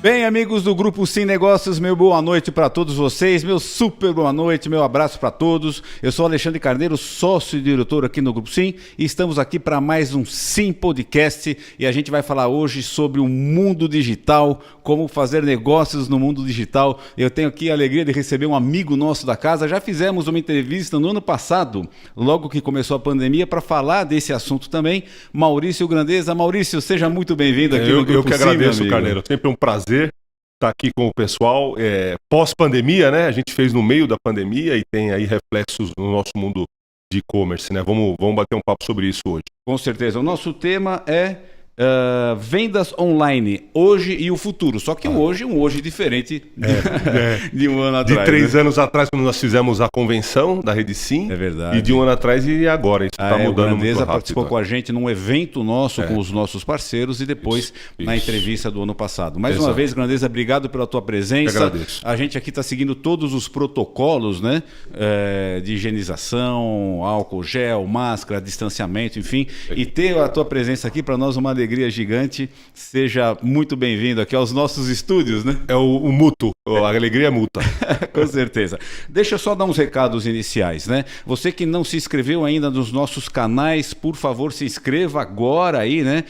Bem, amigos do Grupo Sim Negócios, meu boa noite para todos vocês, meu super boa noite, meu abraço para todos. Eu sou Alexandre Carneiro, sócio e diretor aqui no Grupo Sim, e estamos aqui para mais um Sim Podcast, e a gente vai falar hoje sobre o mundo digital, como fazer negócios no mundo digital. Eu tenho aqui a alegria de receber um amigo nosso da casa. Já fizemos uma entrevista no ano passado, logo que começou a pandemia, para falar desse assunto também. Maurício Grandeza. Maurício, seja muito bem-vindo aqui no Grupo Sim. Eu que agradeço, Carneiro. Sempre um prazer estar aqui com o pessoal. Pós-pandemia, né? A gente fez no meio da pandemia e tem aí reflexos no nosso mundo de e-commerce, né? Vamos bater um papo sobre isso hoje. Com certeza. O nosso tema é vendas online, hoje e o futuro. Só que um hoje diferente de um ano atrás. De 3 anos atrás, quando nós fizemos a convenção da Rede Sim. É verdade. E de um ano atrás e agora. Isso está mudando muito rápido. Participou com a gente num evento nosso com os nossos parceiros e depois na entrevista do ano passado. Mais uma vez, Grandeza, obrigado pela tua presença. Eu agradeço. A gente aqui está seguindo todos os protocolos, né? De higienização, álcool gel, máscara, distanciamento, enfim. E ter a tua presença aqui para nós uma alegria gigante. Seja muito bem-vindo aqui aos nossos estúdios, né? É o mútuo, a alegria é mútua. Com certeza. Deixa eu só dar uns recados iniciais, né? Você que não se inscreveu ainda nos nossos canais, por favor, se inscreva agora aí, né?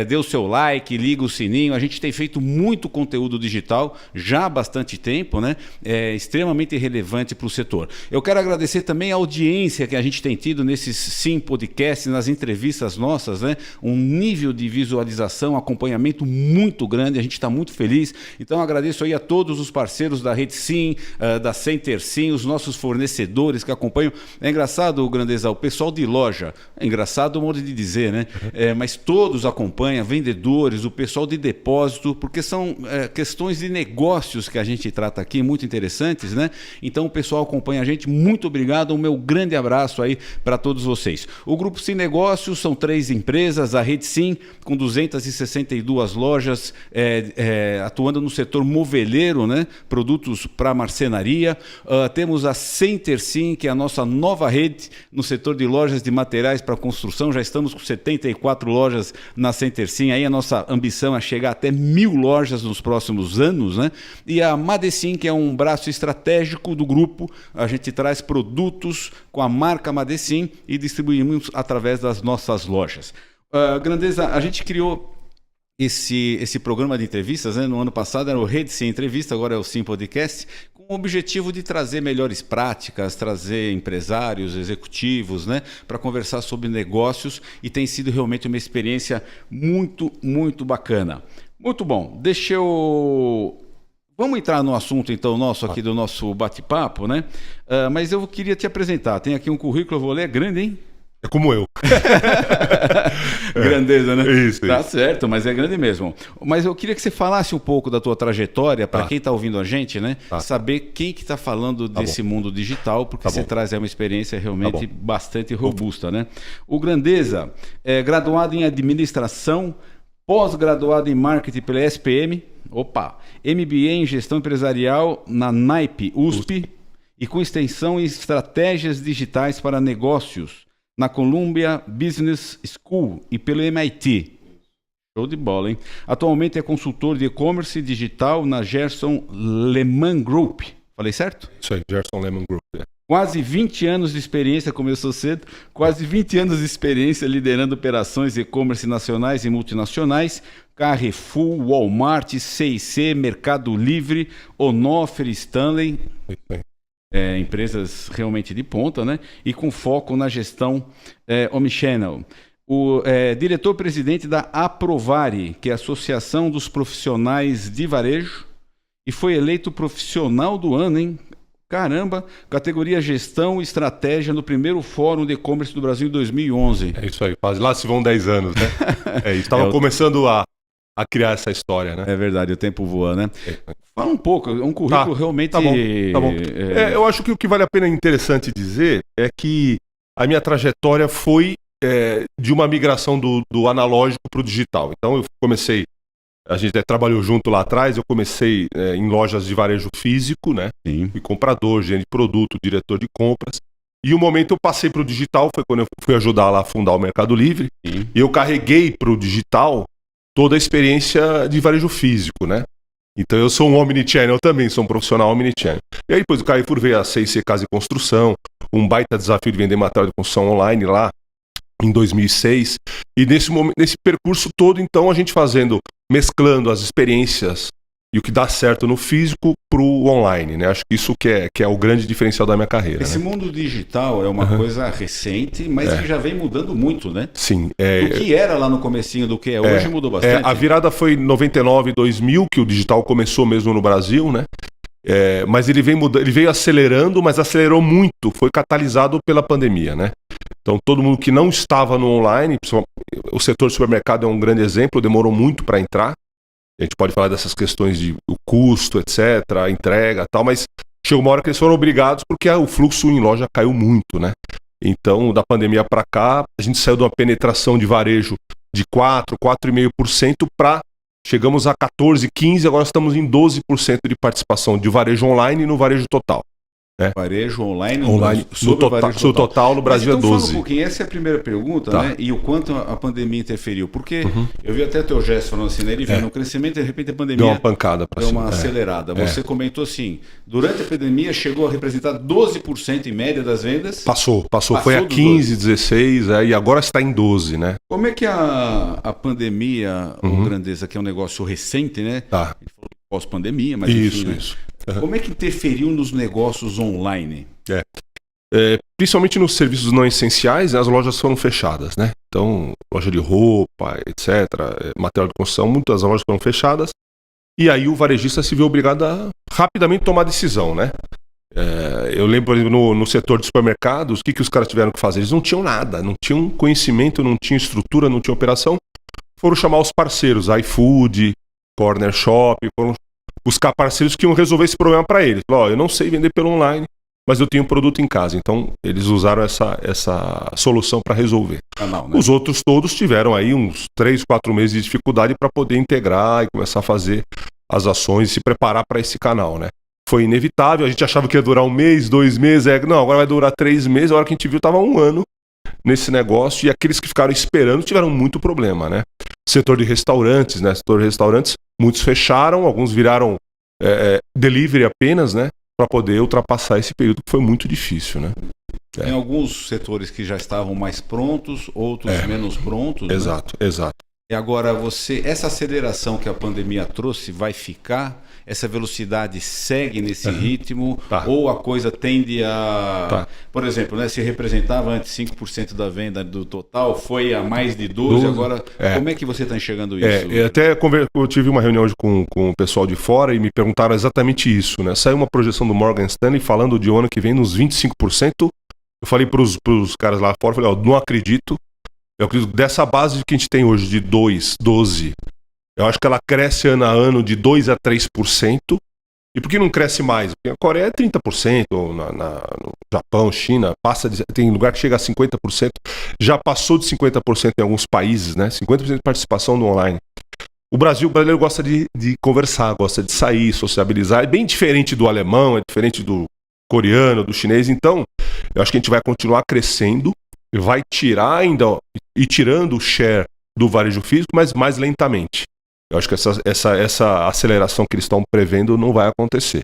Dê o seu like, liga o sininho. A gente tem feito muito conteúdo digital já há bastante tempo, né? É extremamente relevante para o setor. Eu quero agradecer também a audiência que a gente tem tido nesses Sim Podcasts, nas entrevistas nossas, né? Um nível de visualização, acompanhamento muito grande, a gente está muito feliz. Então agradeço aí a todos os parceiros da Rede Sim, da Center Sim, os nossos fornecedores que acompanham. É engraçado, Grandeza, o pessoal de loja, é engraçado o modo de dizer, né? Mas todos acompanham, vendedores, o pessoal de depósito, porque são questões de negócios que a gente trata aqui, muito interessantes, né? Então o pessoal acompanha a gente, muito obrigado, um meu grande abraço aí para todos vocês. O Grupo Sim Negócios são 3 empresas, a Rede Sim, com 262 lojas, atuando no setor moveleiro, né? Produtos para marcenaria. Temos a Center Sim, que é a nossa nova rede no setor de lojas de materiais para construção. Já estamos com 74 lojas na Center Sim. Aí a nossa ambição é chegar até 1000 lojas nos próximos anos, né? E a Madecim, que é um braço estratégico do grupo. A gente traz produtos com a marca Madecim e distribuímos através das nossas lojas. Grandeza, a gente criou esse programa de entrevistas, né? No ano passado era o Rede Sim Entrevista, agora é o Sim Podcast, com o objetivo de trazer melhores práticas, trazer empresários, executivos, né? Para conversar sobre negócios, e tem sido realmente uma experiência muito, muito bacana. Muito bom, Vamos entrar no assunto, então, aqui do nosso bate-papo, né? Mas eu queria te apresentar. Tem aqui um currículo, eu vou ler, é grande, hein? É como eu. Grandeza, né? Isso. Tá certo, mas é grande mesmo. Mas eu queria que você falasse um pouco da tua trajetória, para quem está ouvindo a gente, né? Saber quem que está falando desse mundo digital, porque você traz uma experiência realmente bastante robusta, né? O Grandeza é graduado em administração, pós-graduado em marketing pela SPM, MBA em gestão empresarial na NAIP USP e com extensão em estratégias digitais para negócios na Columbia Business School e pelo MIT. Show de bola, hein? Atualmente é consultor de e-commerce digital na Gerson Lehman Group. Falei certo? Isso aí, Gerson Lehman Group. Quase 20 anos de experiência, começou cedo, quase 20 anos de experiência liderando operações e-commerce nacionais e multinacionais, Carrefour, Walmart, C&C, Mercado Livre, Onofre, Stanley. Isso aí. Empresas realmente de ponta, né? E com foco na gestão omnichannel. O diretor-presidente da Aprovare, que é a Associação dos Profissionais de Varejo, e foi eleito profissional do ano, hein? Caramba, categoria Gestão e Estratégia no primeiro Fórum de E-Commerce do Brasil em 2011. É isso aí, lá se vão 10 anos, né? Estava começando a criar essa história, né? É verdade, o tempo voa, né? Fala um pouco, é um currículo realmente... Tá bom. Eu acho que o que vale a pena interessante dizer é que a minha trajetória foi de uma migração do analógico para o digital. Então eu comecei, a gente trabalhou junto lá atrás, eu comecei em lojas de varejo físico, né? Sim. Fui comprador, gerente de produto, diretor de compras. E o momento eu passei para o digital foi quando eu fui ajudar lá a fundar o Mercado Livre. Sim. E eu carreguei para o digital toda a experiência de varejo físico, né? Então eu sou um omnichannel também, sou um profissional omnichannel. E aí depois o Carrefour veio a 6C Casa e Construção, um baita desafio de vender material de construção online lá em 2006. E nesse percurso todo, então, a gente mesclando as experiências e o que dá certo no físico pro online, né? Acho que isso que é o grande diferencial da minha carreira. Esse mundo digital é uma coisa recente, mas que já vem mudando muito, né? Sim. Do que era lá no comecinho, do que é hoje, mudou bastante. A virada foi em 99, 2000, que o digital começou mesmo no Brasil, né? Mas ele veio acelerando, mas acelerou muito, foi catalisado pela pandemia, né? Então todo mundo que não estava no online, o setor de supermercado é um grande exemplo, demorou muito para entrar. A gente pode falar dessas questões de o custo, etc., a entrega e tal, mas chegou uma hora que eles foram obrigados porque o fluxo em loja caiu muito, né? Então, da pandemia para cá, a gente saiu de uma penetração de varejo de 4,5% para chegamos a 14, 15%, agora estamos em 12% de participação de varejo online e no varejo total. Varejo online no total no Brasil então, é 12%. Fala um pouquinho, essa é a primeira pergunta, né? E o quanto a pandemia interferiu. Porque eu vi até teu gesto falando assim, né? Ele veio no crescimento e de repente a pandemia deu uma pancada para cima. Deu uma acelerada. Você comentou assim, durante a pandemia chegou a representar 12% em média das vendas. Passou. Foi a 15, 16, e agora está em 12, né? Como é que a pandemia, ou Grandeza, que é um negócio recente, né? Tá. Ele falou pós-pandemia, mas isso, enfim, isso. Como é que interferiu nos negócios online? Principalmente nos serviços não essenciais, as lojas foram fechadas, né? Então, loja de roupa, etc., material de construção, muitas lojas foram fechadas. E aí o varejista se viu obrigado a rapidamente tomar decisão, né? Eu lembro, por exemplo, no setor de supermercados, o que os caras tiveram que fazer? Eles não tinham nada, não tinham conhecimento, não tinham estrutura, não tinham operação. Foram chamar os parceiros, iFood, Corner Shop, foram buscar parceiros que iam resolver esse problema para eles. Eu não sei vender pelo online, mas eu tenho um produto em casa. Então, eles usaram essa solução para resolver. Né? Os outros todos tiveram aí uns 3, 4 meses de dificuldade para poder integrar e começar a fazer as ações e se preparar para esse canal, né? Foi inevitável, a gente achava que ia durar 1 mês, 2 meses, não, agora vai durar 3 meses, a hora que a gente viu estava 1 ano nesse negócio, e aqueles que ficaram esperando tiveram muito problema, né? Setor de restaurantes, né? Setor de restaurantes, muitos fecharam, alguns viraram delivery apenas, né? Para poder ultrapassar esse período que foi muito difícil, né? Tem alguns setores que já estavam mais prontos, outros menos prontos. Exato. E agora essa aceleração que a pandemia trouxe vai ficar? Essa velocidade segue nesse ritmo? Ou a coisa tende a... Por exemplo, né, se representava antes 5% da venda do total, foi a mais de 12%, agora como é que você está enxergando isso? Até eu tive uma reunião hoje com o pessoal de fora e me perguntaram exatamente isso, né? Saiu uma projeção do Morgan Stanley falando de um ano que vem nos 25%. Eu falei para os caras lá fora, falei, não acredito. Eu acredito que dessa base que a gente tem hoje de 12%, eu acho que ela cresce ano a ano de 2% a 3%. E por que não cresce mais? Porque a Coreia é 30%, no Japão, China, tem lugar que chega a 50%. Já passou de 50% em alguns países, né? 50% de participação no online. O brasileiro gosta de conversar, gosta de sair, sociabilizar. É bem diferente do alemão, é diferente do coreano, do chinês. Então, eu acho que a gente vai continuar crescendo, vai tirar e tirando o share do varejo físico, mas mais lentamente. Eu acho que essa aceleração que eles estão prevendo não vai acontecer.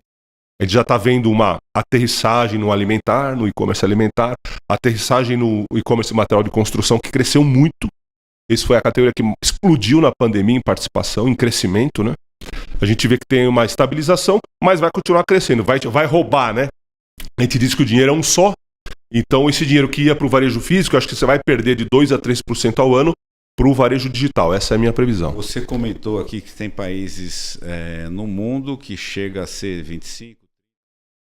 A gente já está vendo uma aterrissagem no alimentar, no e-commerce alimentar, aterrissagem no e-commerce material de construção, que cresceu muito. Essa foi a categoria que explodiu na pandemia em participação, em crescimento, né? A gente vê que tem uma estabilização, mas vai continuar crescendo, vai roubar, né? A gente diz que o dinheiro é um só, então esse dinheiro que ia para o varejo físico, eu acho que você vai perder de 2% a 3% ao ano para o varejo digital. Essa é a minha previsão. Você comentou aqui que tem países no mundo que chega a ser 25%,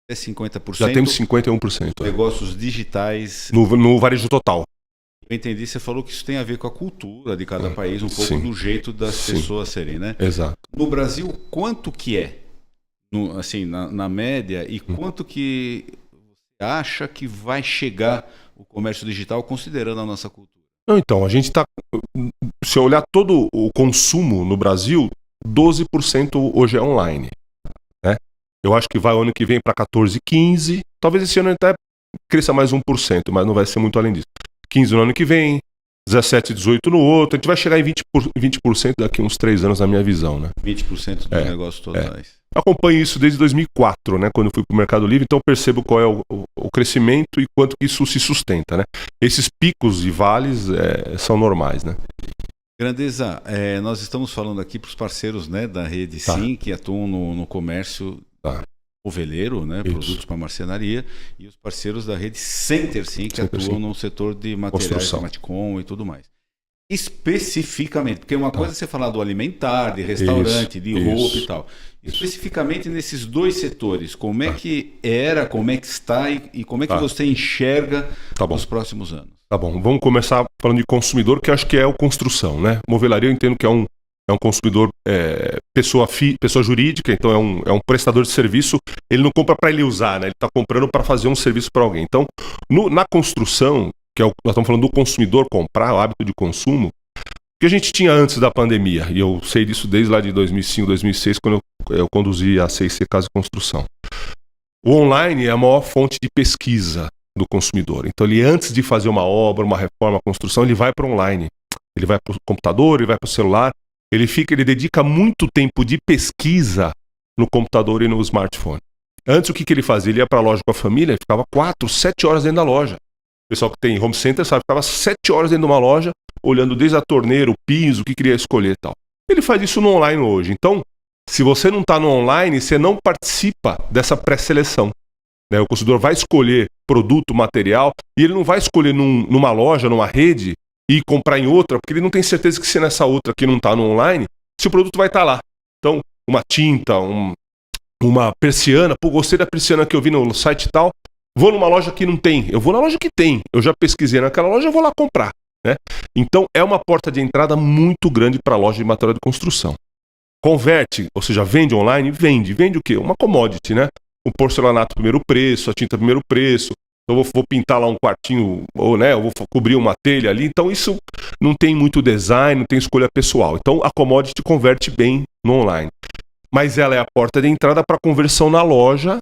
até 50%. Já temos 51%. Negócios digitais. No varejo total. Eu entendi, você falou que isso tem a ver com a cultura de cada país, um pouco do jeito das pessoas serem, né? Exato. No Brasil, quanto que é? Assim, na média, e quanto que você acha que vai chegar o comércio digital considerando a nossa cultura? Então, a gente está... Se olhar todo o consumo no Brasil, 12% hoje é online, né? Eu acho que vai o ano que vem para 14%, 15%. Talvez esse ano até cresça mais 1%, mas não vai ser muito além disso. 15% no ano que vem, 17, 18 no outro. A gente vai chegar em 20% daqui a uns 3 anos, na minha visão, né? 20% dos negócios totais. Acompanho isso desde 2004, né? Quando eu fui para o Mercado Livre, então percebo qual é o crescimento e quanto que isso se sustenta, né? Esses picos e vales são normais, né? Grandeza, nós estamos falando aqui para os parceiros, né, da rede Sim, que atuam no comércio ovelheiro, né, produtos para marcenaria, e os parceiros da rede Center Sim, que atuam no setor de materiais de Matcom e tudo mais. Especificamente, porque uma coisa é você falar do alimentar, de restaurante, de roupa e tal. Especificamente nesses dois setores, como é que era, como é que está e como é que você enxerga nos próximos anos? Tá bom, vamos começar falando de consumidor, que acho que é o construção, né? Movelaria eu entendo que é um consumidor, pessoa jurídica, então é um prestador de serviço. Ele não compra para ele usar, né? Ele está comprando para fazer um serviço para alguém. Então, na construção, nós estamos falando do consumidor comprar, o hábito de consumo, que a gente tinha antes da pandemia, e eu sei disso desde lá de 2005, 2006, quando eu conduzi a C&C Casa e Construção. O online é a maior fonte de pesquisa do consumidor. Então ele, antes de fazer uma obra, uma reforma, uma construção, ele vai para o online. Ele vai para o computador, ele vai para o celular, ele dedica muito tempo de pesquisa no computador e no smartphone. Antes, o que ele fazia? Ele ia para a loja com a família, ele ficava 4, 7 horas dentro da loja. O pessoal que tem home center sabe, ficava 7 horas dentro de uma loja, olhando desde a torneira, o piso, o que queria escolher e tal. Ele faz isso no online hoje. Então, se você não está no online, você não participa dessa pré-seleção. O consumidor vai escolher produto, material, e ele não vai escolher numa loja, numa rede, e comprar em outra, porque ele não tem certeza que se nessa outra que não está no online, se o produto vai estar lá. Então, uma tinta, uma persiana, gostei da persiana que eu vi no site e tal, vou numa loja que não tem, eu vou na loja que tem, eu já pesquisei naquela loja, eu vou lá comprar, né? Então, é uma porta de entrada muito grande para a loja de material de construção. Converte, ou seja, vende online? Vende o quê? Uma commodity, né? O porcelanato primeiro preço, a tinta primeiro preço, eu vou pintar lá um quartinho, ou né, eu vou cobrir uma telha ali, então isso não tem muito design, não tem escolha pessoal. Então a commodity converte bem no online. Mas ela é a porta de entrada para a conversão na loja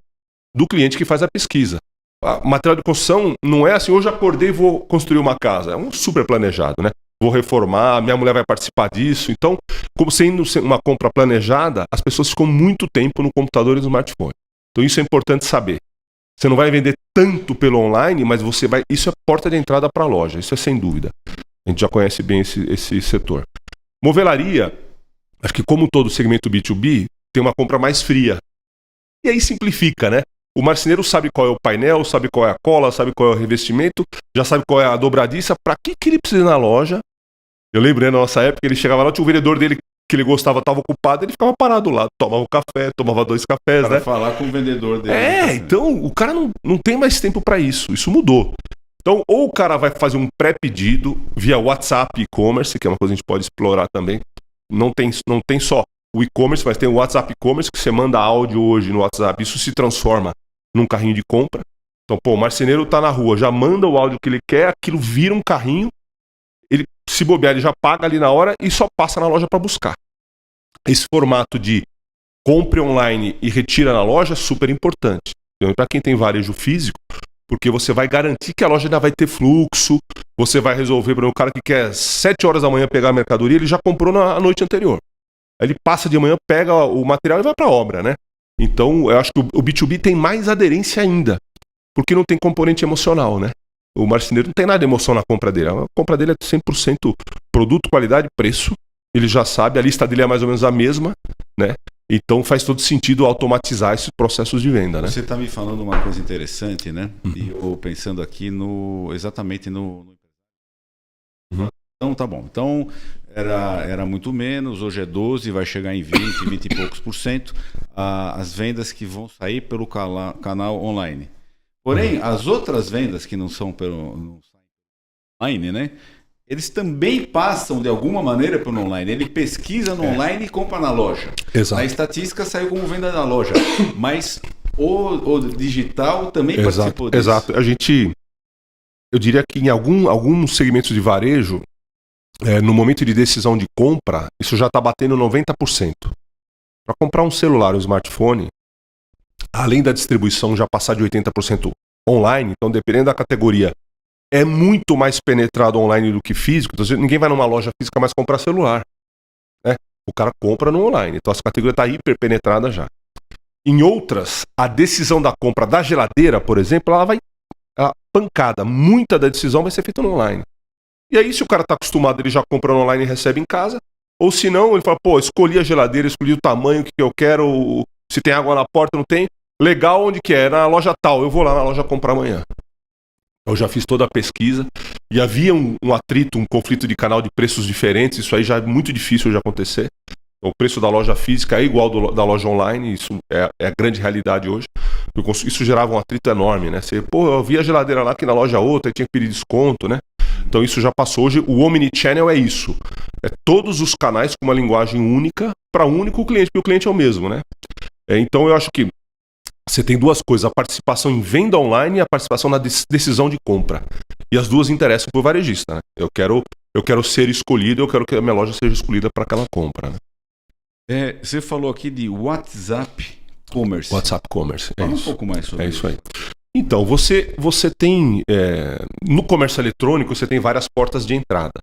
do cliente que faz a pesquisa. A material de construção não é assim, hoje acordei e vou construir uma casa, é um super planejado, né? Vou reformar, minha mulher vai participar disso. Então, como sendo uma compra planejada, as pessoas ficam muito tempo no computador e no smartphone. Então isso é importante saber. Você não vai vender tanto pelo online, mas isso é porta de entrada para a loja, isso é sem dúvida. A gente já conhece bem esse setor. Movelaria, acho que como todo segmento B2B, tem uma compra mais fria. E aí simplifica, né? O marceneiro sabe qual é o painel, sabe qual é a cola, sabe qual é o revestimento, já sabe qual é a dobradiça, para que ele precisa ir na loja. Eu lembro, né, na nossa época, ele chegava lá, tinha o vendedor dele que ele gostava, estava ocupado, ele ficava parado lá, tomava um café, tomava 2 cafés, para falar com o vendedor dele. Então o cara não tem mais tempo para isso mudou. Então, ou o cara vai fazer um pré-pedido via WhatsApp e-commerce, que é uma coisa que a gente pode explorar também. Não tem só o e-commerce, mas tem o WhatsApp e-commerce, que você manda áudio hoje no WhatsApp, isso se transforma num carrinho de compra. Então, o marceneiro tá na rua, já manda o áudio que ele quer, aquilo vira um carrinho, ele, se bobear, ele já paga ali na hora e só passa na loja para buscar. Esse formato de compre online e retira na loja é super importante. Então, para quem tem varejo físico, porque você vai garantir que a loja ainda vai ter fluxo, você vai resolver para o cara que quer 7 horas da manhã pegar a mercadoria, ele já comprou na noite anterior. Aí ele passa de manhã, pega o material e vai para a obra, né? Então, eu acho que o B2B tem mais aderência ainda, porque não tem componente emocional, né? O marceneiro não tem nada de emoção na compra dele. A compra dele é 100% produto, qualidade, preço. Ele já sabe, a lista dele é mais ou menos a mesma, né? Então faz todo sentido automatizar esses processos de venda, né? Você está me falando uma coisa interessante, né? E eu pensando aqui exatamente no... Então tá bom. Então era muito menos, hoje é 12, vai chegar em 20 e poucos %, as vendas que vão sair pelo canal online. Porém, as outras vendas que não são pelo online, né? Eles também passam de alguma maneira pelo online. Ele pesquisa no online e compra na loja. Exato. A estatística saiu como venda na loja, mas o digital também participou disso. Exato. Eu diria que em alguns segmentos de varejo, no momento de decisão de compra, isso já está batendo 90%. Para comprar um celular, um smartphone, além da distribuição já passar de 80% online, então dependendo da categoria, é muito mais penetrado online do que físico. Então, ninguém vai numa loja física mais comprar celular, né? O cara compra no online. Então essa categoria está hiper penetrada já. Em outras, a decisão da compra da geladeira, por exemplo, ela vai pancada. Muita da decisão vai ser feita no online. E aí, se o cara está acostumado, ele já compra no online e recebe em casa. Ou se não, ele fala, pô, escolhi a geladeira, escolhi o tamanho que eu quero, se tem água na porta, não tem. Legal, onde que é? Na loja tal, eu vou lá na loja comprar amanhã. Eu já fiz toda a pesquisa e havia um atrito, um conflito de canal de preços diferentes, isso aí já é muito difícil de acontecer. O preço da loja física é igual da loja online, isso é a grande realidade hoje. Isso gerava um atrito enorme, né? Eu vi a geladeira lá que na loja outra, tinha que pedir desconto, né? Então isso já passou. Hoje o Omnichannel é isso. É todos os canais com uma linguagem única para um único cliente, porque o cliente é o mesmo, né? Então eu acho que você tem duas coisas, a participação em venda online e a participação na decisão de compra. E as duas interessam para o varejista, né? Eu quero ser escolhido, eu quero que a minha loja seja escolhida para aquela compra, né? Você falou aqui de WhatsApp Commerce. WhatsApp Commerce. Fala um pouco mais sobre isso. É isso aí. Então, você tem, no comércio eletrônico, você tem várias portas de entrada.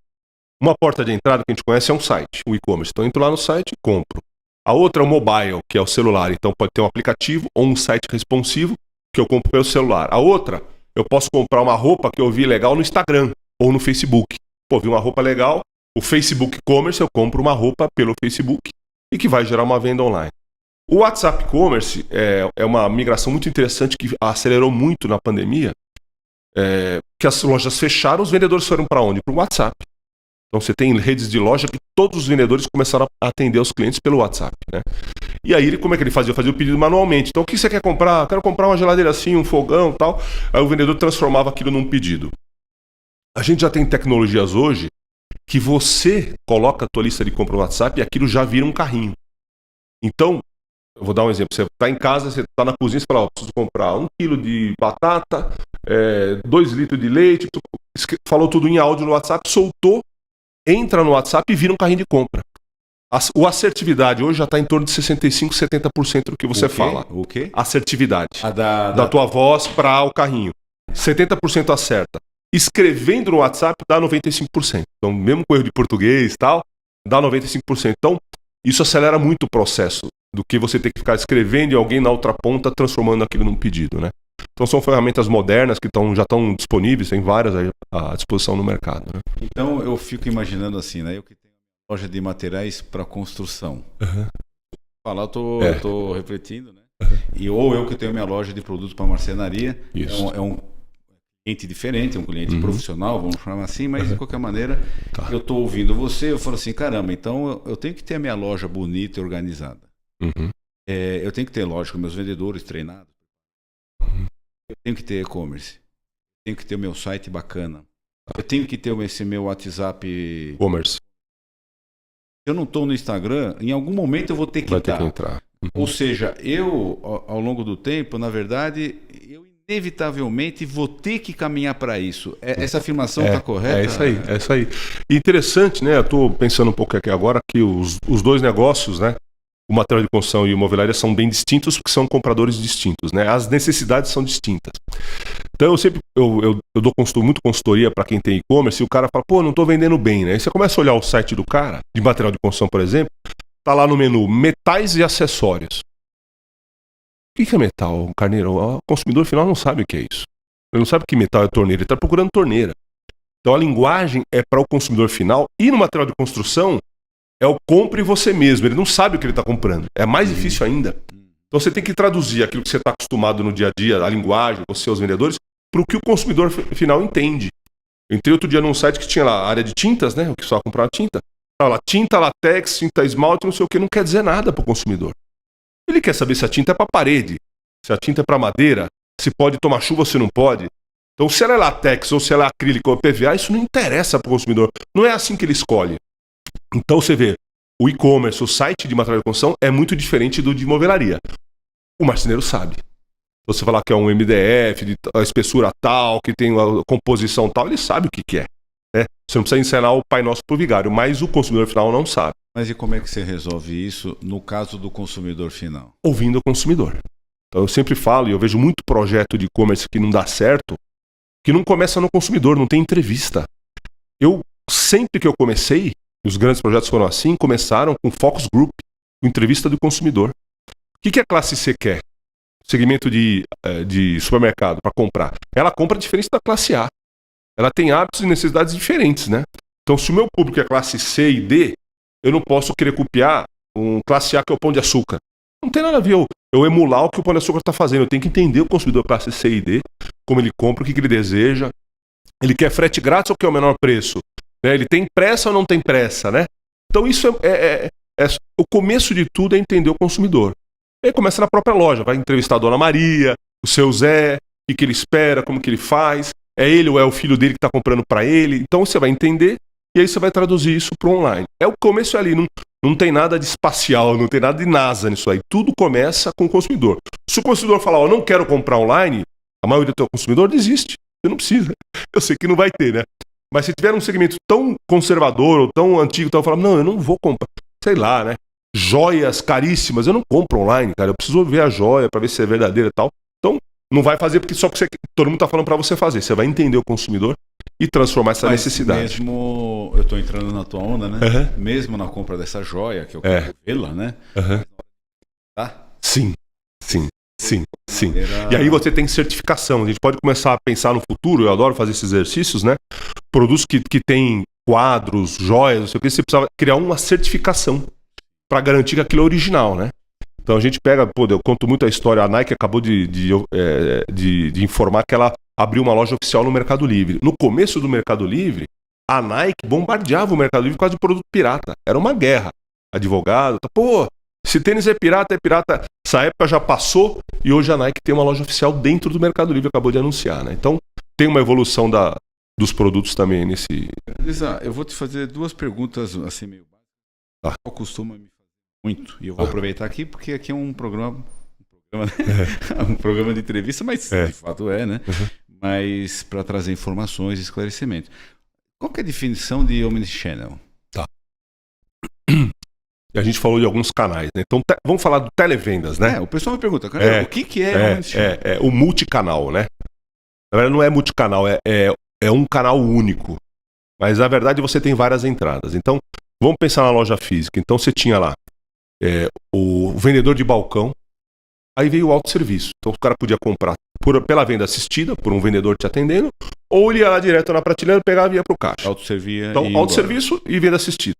Uma porta de entrada que a gente conhece é um site, o e-commerce. Então, eu entro lá no site e compro. A outra é o mobile, que é o celular. Então, pode ter um aplicativo ou um site responsivo que eu compro pelo celular. A outra, eu posso comprar uma roupa que eu vi legal no Instagram ou no Facebook. Pô, vi uma roupa legal, o Facebook Commerce, eu compro uma roupa pelo Facebook e que vai gerar uma venda online. O WhatsApp Commerce é uma migração muito interessante que acelerou muito na pandemia, que as lojas fecharam, os vendedores foram para onde? Para o WhatsApp. Então você tem redes de loja que todos os vendedores começaram a atender os clientes pelo WhatsApp, né? E aí, como é que ele fazia? Fazia o pedido manualmente. Então, o que você quer comprar? Quero comprar uma geladeira assim, um fogão e tal. Aí o vendedor transformava aquilo num pedido. A gente já tem tecnologias hoje que você coloca a tua lista de compra no WhatsApp e aquilo já vira um carrinho. Então, eu vou dar um exemplo. Você está em casa, você está na cozinha, você fala, preciso comprar 1 quilo de batata, 2 litros de leite. Falou tudo em áudio no WhatsApp, soltou, entra no WhatsApp e vira um carrinho de compra. A assertividade hoje já está em torno de 65%, 70% do que você fala. O quê? Assertividade. Da tua voz para o carrinho. 70% acerta. Escrevendo no WhatsApp dá 95%. Então, mesmo com erro de português e tal, dá 95%. Então, isso acelera muito o processo do que você ter que ficar escrevendo e alguém na outra ponta transformando aquilo num pedido, né? Então, são ferramentas modernas que já estão disponíveis, tem várias aí à disposição no mercado, né? Então, eu fico imaginando assim, né? Eu que tenho uma loja de materiais para construção. Uhum. Eu tô refletindo, né? Ou eu que tenho minha loja de produtos para marcenaria. Isso. É um cliente diferente, é um cliente profissional, vamos chamar assim, mas de qualquer maneira, eu estou ouvindo você, eu falo assim, caramba, então eu tenho que ter a minha loja bonita e organizada. Eu tenho que ter, lógico, meus vendedores treinados. Eu tenho que ter e-commerce. Eu tenho que ter o meu site bacana. Eu tenho que ter esse meu WhatsApp Commerce. Se eu não estou no Instagram, em algum momento eu vou ter que Vai ter que entrar. Ou seja, eu, ao longo do tempo, na verdade, eu inevitavelmente vou ter que caminhar para isso. Essa afirmação está correta? É isso aí. E interessante, né? Eu estou pensando um pouco aqui agora que os dois negócios, né? O material de construção e a imobiliária são bem distintos porque são compradores distintos, né? As necessidades são distintas. Então eu dou muito consultoria para quem tem e-commerce e o cara fala, pô, não estou vendendo bem, né? Aí você começa a olhar o site do cara, de material de construção, por exemplo, tá lá no menu metais e acessórios. O que é metal, Carneiro? O consumidor final não sabe o que é isso. Ele não sabe que metal é torneira, ele está procurando torneira. Então a linguagem é para o consumidor final e no material de construção é o compre você mesmo. Ele não sabe o que ele está comprando. É mais difícil ainda. Então você tem que traduzir aquilo que você está acostumado no dia a dia, a linguagem, você, os vendedores, para o que o consumidor final entende. Eu entrei outro dia num site que tinha lá a área de tintas, né? O que só comprar tinta. Lá, tinta, latex, tinta esmalte, não sei o que, não quer dizer nada para o consumidor. Ele quer saber se a tinta é para parede, se a tinta é para madeira, se pode tomar chuva ou se não pode. Então, se ela é latex ou se ela é acrílico ou PVA, isso não interessa para o consumidor. Não é assim que ele escolhe. Então, você vê, o e-commerce, o site de material de construção é muito diferente do de movelaria. O marceneiro sabe. Você falar que é um MDF, de a espessura tal, que tem a composição tal, ele sabe o que é. Né? Você não precisa ensinar o Pai Nosso para o vigário, mas o consumidor final não sabe. Mas e como é que você resolve isso no caso do consumidor final? Ouvindo o consumidor. Então eu sempre falo, e eu vejo muito projeto de e-commerce que não dá certo, que não começa no consumidor, não tem entrevista. Sempre que eu comecei, os grandes projetos foram assim, começaram com focus group, com entrevista do consumidor. O que a classe C quer? Segmento de supermercado para comprar. Ela compra diferente da classe A. Ela tem hábitos e necessidades diferentes, né? Então, se o meu público é classe C e D, eu não posso querer copiar um classe A que é o Pão de Açúcar. Não tem nada a ver eu emular o que o Pão de Açúcar está fazendo. Eu tenho que entender o consumidor classe C e D, como ele compra, o que ele deseja. Ele quer frete grátis ou quer o menor preço? Né? Ele tem pressa ou não tem pressa, né? Então, isso o começo de tudo é entender o consumidor. Aí começa na própria loja, vai entrevistar a Dona Maria, o seu Zé, o que ele espera, como que ele faz, é ele ou é o filho dele que está comprando para ele. Então você vai entender e aí você vai traduzir isso para o online. É o começo ali, não tem nada de espacial, não tem nada de NASA nisso aí. Tudo começa com o consumidor. Se o consumidor falar, eu não quero comprar online, a maioria do teu consumidor desiste. Você não precisa. Eu sei que não vai ter, né? Mas se tiver um segmento tão conservador ou tão antigo, então eu falo, não, eu não vou comprar, sei lá, né? Joias caríssimas, eu não compro online, cara. Eu preciso ver a joia para ver se é verdadeira e tal. Então, não vai fazer porque só que todo mundo tá falando para você fazer. Você vai entender o consumidor e transformar essa necessidade. Mesmo, eu tô entrando na tua onda, né? Mesmo na compra dessa joia, que eu quero vê-la, né? Tá? Sim. E aí você tem certificação. A gente pode começar a pensar no futuro, eu adoro fazer esses exercícios, né? Produtos que tem quadros, joias, não sei o que, você precisa criar uma certificação para garantir que aquilo é original, né? Então a gente pega, eu conto muito a história, a Nike acabou de informar que ela abriu uma loja oficial no Mercado Livre. No começo do Mercado Livre, a Nike bombardeava o Mercado Livre por causa de produto pirata. Era uma guerra. Advogado, se tênis é pirata, essa época já passou e hoje a Nike tem uma loja oficial dentro do Mercado Livre, acabou de anunciar, né? Então tem uma evolução dos produtos também nesse... Lisa, eu vou te fazer duas perguntas assim meio básicas. Eu costumo me fazer muito e eu vou aproveitar aqui porque aqui é um programa de entrevista, mas de fato né? Mas para trazer informações e esclarecimentos. Qual que é a definição de Omnichannel? Tá. A gente falou de alguns canais, né? Então vamos falar do televendas, né? O pessoal me pergunta, o que é Omnichannel? É o multicanal, né? Na verdade não é multicanal, é um canal único. Mas na verdade você tem várias entradas. Então vamos pensar na loja física. Então você tinha lá o vendedor de balcão, aí veio o autosserviço. Então o cara podia comprar pela venda assistida, por um vendedor te atendendo, ou ele ia lá direto na prateleira, pegava e ia pro caixa. Então autosserviço e venda assistida.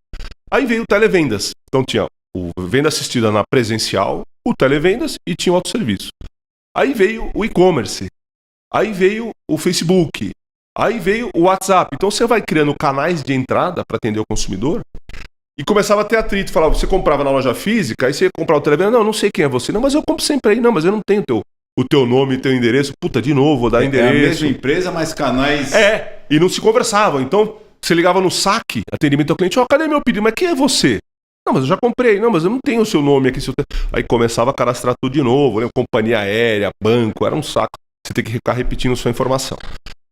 Aí veio o televendas. Então tinha o venda assistida na presencial, o televendas e tinha o autosserviço. Aí veio o e-commerce. Aí veio o Facebook. Aí veio o WhatsApp. Então você vai criando canais de entrada para atender o consumidor e começava a ter atrito. Falava, você comprava na loja física, aí você ia comprar o televendas. Não sei quem é você. Não, mas eu compro sempre aí. Não, mas eu não tenho o teu nome e teu endereço. Puta, de novo, vou dar endereço. É a mesma empresa, mas canais... E não se conversavam. Então você ligava no saque, atendimento ao cliente, cadê meu pedido? Mas quem é você? Não, mas eu já comprei. Não, mas eu não tenho o seu nome aqui. Aí começava a cadastrar tudo de novo, né? Companhia aérea, banco, era um saco. Você tem que ficar repetindo sua informação.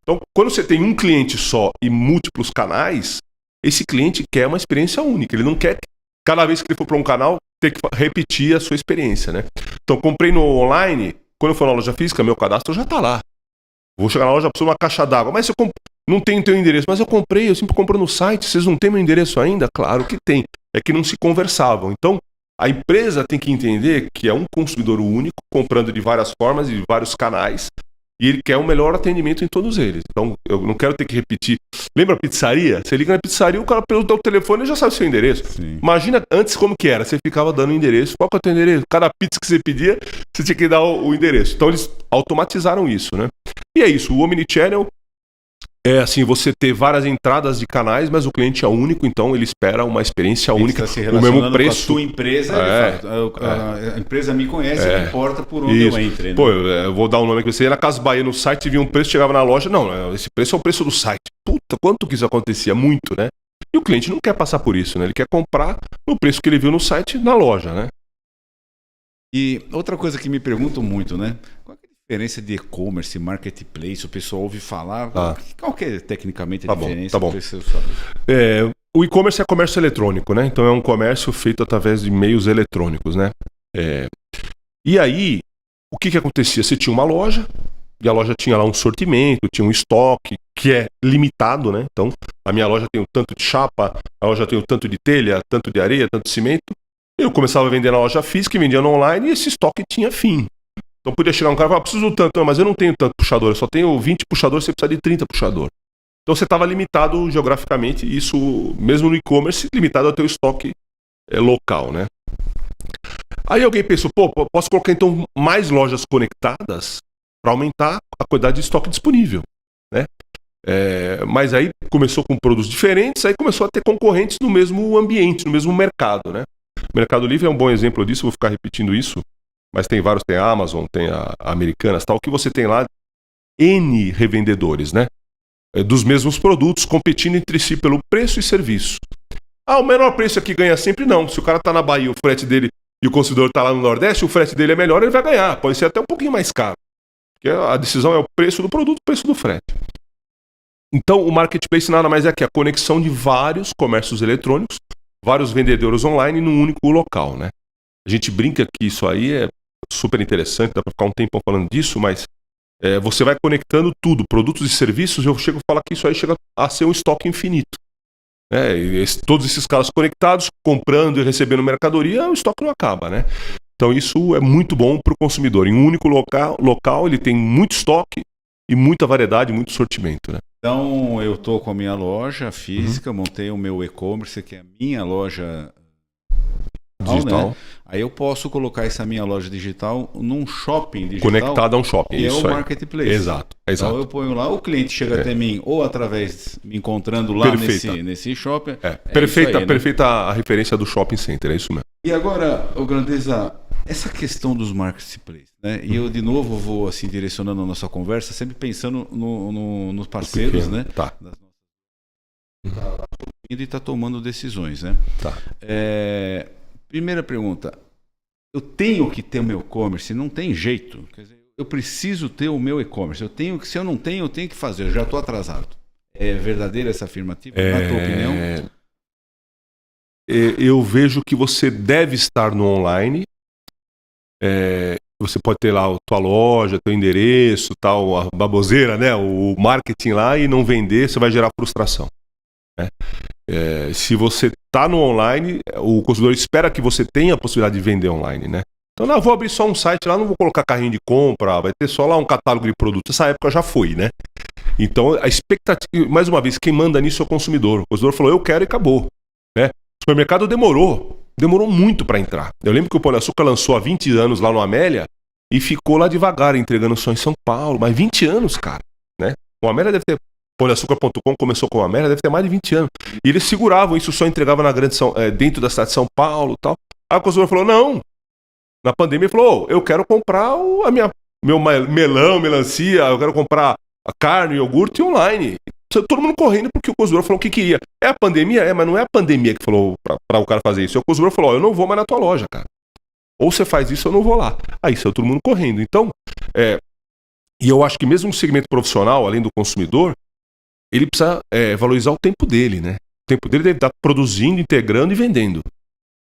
Então, quando você tem um cliente só e múltiplos canais, esse cliente quer uma experiência única. Ele não quer, cada vez que ele for para um canal, ter que repetir a sua experiência, né? Então, comprei no online, quando eu for na loja física, meu cadastro já está lá. Vou chegar na loja, preciso de uma caixa d'água. Mas não tem o teu endereço. Mas eu sempre compro no site. Vocês não têm meu endereço ainda? Claro que tem. É que não se conversavam. Então, a empresa tem que entender que é um consumidor único, comprando de várias formas e de vários canais, e ele quer o melhor atendimento em todos eles. Então, eu não quero ter que repetir. Lembra a pizzaria? Você liga na pizzaria, o cara pelo teu telefone já sabe o seu endereço. Sim. Imagina antes como que era. Você ficava dando o endereço. Qual que é o teu endereço? Cada pizza que você pedia, você tinha que dar o endereço. Então, eles automatizaram isso, né? E é isso. O Omnichannel é assim, você ter várias entradas de canais, mas o cliente é único, então ele espera uma experiência única, o mesmo preço. Com a tua empresa, a empresa me conhece, não importa por onde eu entre. Né? Eu vou dar um nome aqui. Você ia na Casa Bahia no site, via um preço, chegava na loja, não, esse preço é o preço do site. Puta, quanto que isso acontecia? Muito, né? E o cliente não quer passar por isso, né? Ele quer comprar no preço que ele viu no site, na loja, né? E outra coisa que me perguntam muito, né? Qual é a diferença de e-commerce, marketplace? O pessoal ouve falar. Qual que é tecnicamente a diferença? Tá bom. O e-commerce é comércio eletrônico, né? Então é um comércio feito através de meios eletrônicos, né? E aí, o que acontecia? Você tinha uma loja, E a loja tinha lá um sortimento, tinha um estoque que é limitado, né? Então, a minha loja tem um tanto de chapa, a loja tem um tanto de telha, tanto de areia, tanto de cimento. Eu começava a vender na loja física e vendia no online e esse estoque tinha fim. Então podia chegar um cara e falar, preciso de tanto, não, mas eu não tenho tanto puxador, eu só tenho 20 puxadores, você precisa de 30 puxador. Então você estava limitado geograficamente, isso mesmo no e-commerce, limitado ao teu estoque local, né? Aí alguém pensou, posso colocar então mais lojas conectadas para aumentar a quantidade de estoque disponível, né? Mas aí começou com produtos diferentes, aí começou a ter concorrentes no mesmo ambiente, no mesmo mercado, né? O Mercado Livre é um bom exemplo disso, vou ficar repetindo isso, mas tem vários, tem a Amazon, tem a Americanas, tal, que você tem lá N revendedores, né? Dos mesmos produtos, competindo entre si pelo preço e serviço. O menor preço aqui ganha sempre, não. Se o cara tá na Bahia, o frete dele, e o consumidor tá lá no Nordeste, o frete dele é melhor, ele vai ganhar, pode ser até um pouquinho mais caro. Porque a decisão é o preço do produto, o preço do frete. Então, o marketplace nada mais é que a conexão de vários comércios eletrônicos, vários vendedores online num único local, né? A gente brinca que isso aí é super interessante, dá para ficar um tempão falando disso, mas você vai conectando tudo, produtos e serviços, eu chego a falar que isso aí chega a ser um estoque infinito. Todos esses caras conectados, comprando e recebendo mercadoria, o estoque não acaba, né? Então isso é muito bom para o consumidor. Em um único local ele tem muito estoque e muita variedade, muito sortimento, né? Então, eu estou com a minha loja física, montei o meu e-commerce, que é a minha loja digital, né? Aí eu posso colocar essa minha loja digital num shopping digital. Conectada a um shopping, que isso é o aí. Marketplace. Exato. Então eu ponho lá, o cliente chega até mim, ou através, me encontrando lá nesse shopping. Perfeita, aí, né? Perfeita a referência do shopping center, é isso mesmo. E agora, Grandeza, essa questão dos marketplaces, né? E eu de novo vou assim direcionando a nossa conversa, sempre pensando nos parceiros, né? Tá. E está tomando decisões, né? Tá. Primeira pergunta, eu tenho que ter o meu e-commerce, não tem jeito. Quer dizer, eu preciso ter o meu e-commerce. Se eu não tenho, eu tenho que fazer. Eu já estou atrasado. É verdadeira essa afirmativa? Na tua opinião? Eu vejo que você deve estar no online. Você pode ter lá a tua loja, teu endereço, tal, a baboseira, né? O marketing lá e não vender, você vai gerar frustração, né? Se você está no online, o consumidor espera que você tenha a possibilidade de vender online, né? Então, não, vou abrir só um site lá, não vou colocar carrinho de compra, vai ter só lá um catálogo de produtos. Essa época já foi, né? Então, a expectativa, mais uma vez, quem manda nisso é o consumidor. O consumidor falou, eu quero e acabou, né? O supermercado demorou muito para entrar. Eu lembro que o Pão de Açúcar lançou há 20 anos lá no Amélia e ficou lá devagar, entregando só em São Paulo. Mas 20 anos, cara, né? O Amélia deve ter... Pãodeaçucar.com começou com a Amélia, deve ter mais de 20 anos. E eles seguravam isso, só entregava dentro da cidade de São Paulo e tal. Aí o consumidor falou, não. Na pandemia ele falou, eu quero comprar meu melão, melancia, eu quero comprar a carne, iogurte online. Todo mundo correndo porque o consumidor falou o que queria. É a pandemia? Mas não é a pandemia que falou para o cara fazer isso. O consumidor falou, eu não vou mais na tua loja, cara. Ou você faz isso, eu não vou lá. Aí saiu todo mundo correndo. Então, e eu acho que mesmo no segmento profissional, além do consumidor, ele precisa valorizar o tempo dele, né? O tempo dele deve estar produzindo, integrando e vendendo.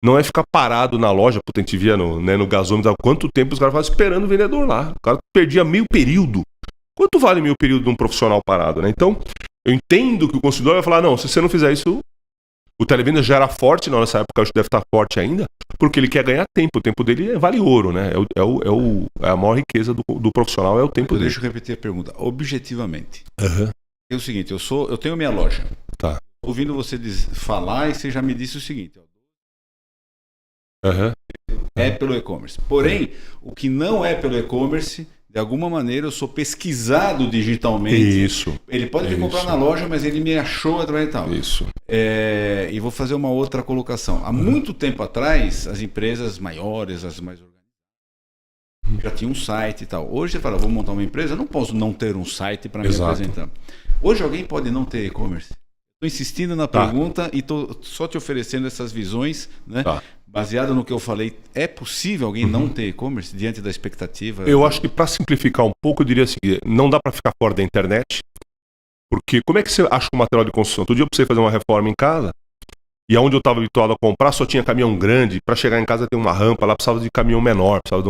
Não é ficar parado na loja, a gente via no gasômetro, há quanto tempo os caras estavam esperando o vendedor lá. O cara perdia meio período. Quanto vale meio período de um profissional parado, né? Então, eu entendo que o consumidor vai falar, não, se você não fizer isso, o televenda já era forte, não, nessa época acho que deve estar forte ainda, porque ele quer ganhar tempo. O tempo dele vale ouro, né? É a maior riqueza do profissional, é o tempo dele. Deixa eu repetir a pergunta. Objetivamente. Uhum. É o seguinte, eu tenho minha loja. Tá. Ouvindo você falar, e você já me disse o seguinte. Uhum. É pelo e-commerce. Porém, o que não é pelo e-commerce, de alguma maneira eu sou pesquisado digitalmente. Isso. Ele pode me comprar na loja, mas ele me achou através de tal. Isso. E vou fazer uma outra colocação. Há muito tempo atrás, as empresas maiores, as mais organizadas, já tinham um site e tal. Hoje você fala, vou montar uma empresa, eu não posso não ter um site para me apresentar. Hoje alguém pode não ter e-commerce? Estou insistindo na pergunta e estou só te oferecendo essas visões, né? Baseado no que eu falei. É possível alguém não ter e-commerce diante da expectativa? Eu acho que, para simplificar um pouco, eu diria assim, não dá para ficar fora da internet, porque como é que você acha um material de construção? Todo dia eu precisei fazer uma reforma em casa, e onde eu estava habituado a comprar só tinha caminhão grande. Para chegar em casa tem uma rampa, lá precisava de caminhão menor, precisava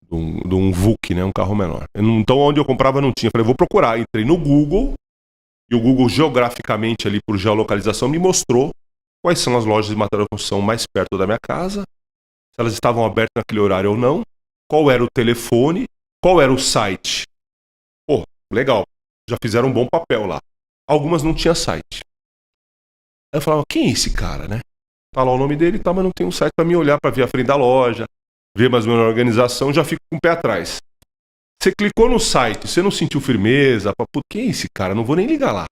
de um VUC, né? Um carro menor. Então, onde eu comprava não tinha. Falei, vou procurar. Entrei no Google, e o Google, geograficamente, ali por geolocalização, me mostrou quais são as lojas de material de construção mais perto da minha casa, se elas estavam abertas naquele horário ou não, qual era o telefone, qual era o site. Pô, legal. Já fizeram um bom papel lá. Algumas não tinha site. Aí eu falava, quem é esse cara, né? Tá lá o nome dele, tá, mas não tem um site pra me olhar, pra ver a frente da loja, ver mais ou menos a organização, já fico com o pé atrás. Você clicou no site, você não sentiu firmeza, pô, quem é esse cara? Não vou nem ligar lá.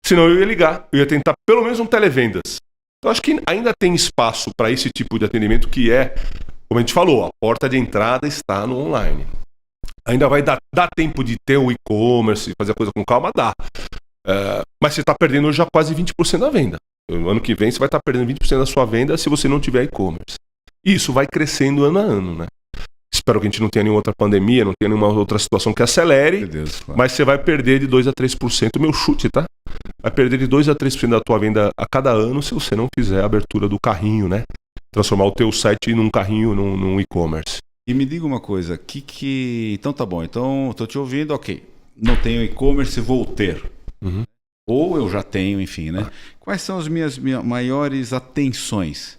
Senão eu ia ligar, eu ia tentar pelo menos um televendas. Então acho que ainda tem espaço para esse tipo de atendimento que é, como a gente falou, a porta de entrada está no online. Ainda vai dar tempo de ter o e-commerce, fazer a coisa com calma, dá. Mas você está perdendo já quase 20% da venda. No ano que vem você vai estar perdendo 20% da sua venda se você não tiver e-commerce. E isso vai crescendo ano a ano, né? Espero que a gente não tenha nenhuma outra pandemia, não tenha nenhuma outra situação que acelere, Deus, claro. Mas você vai perder de 2 a 3%, meu chute, tá? Vai perder de 2 a 3% da tua venda a cada ano se você não fizer a abertura do carrinho, né? Transformar o teu site num carrinho, num e-commerce. E me diga uma coisa, então tá bom, então tô te ouvindo, ok, não tenho e-commerce, vou ter. Uhum. Ou eu já tenho, enfim, né? Quais são as minhas maiores atenções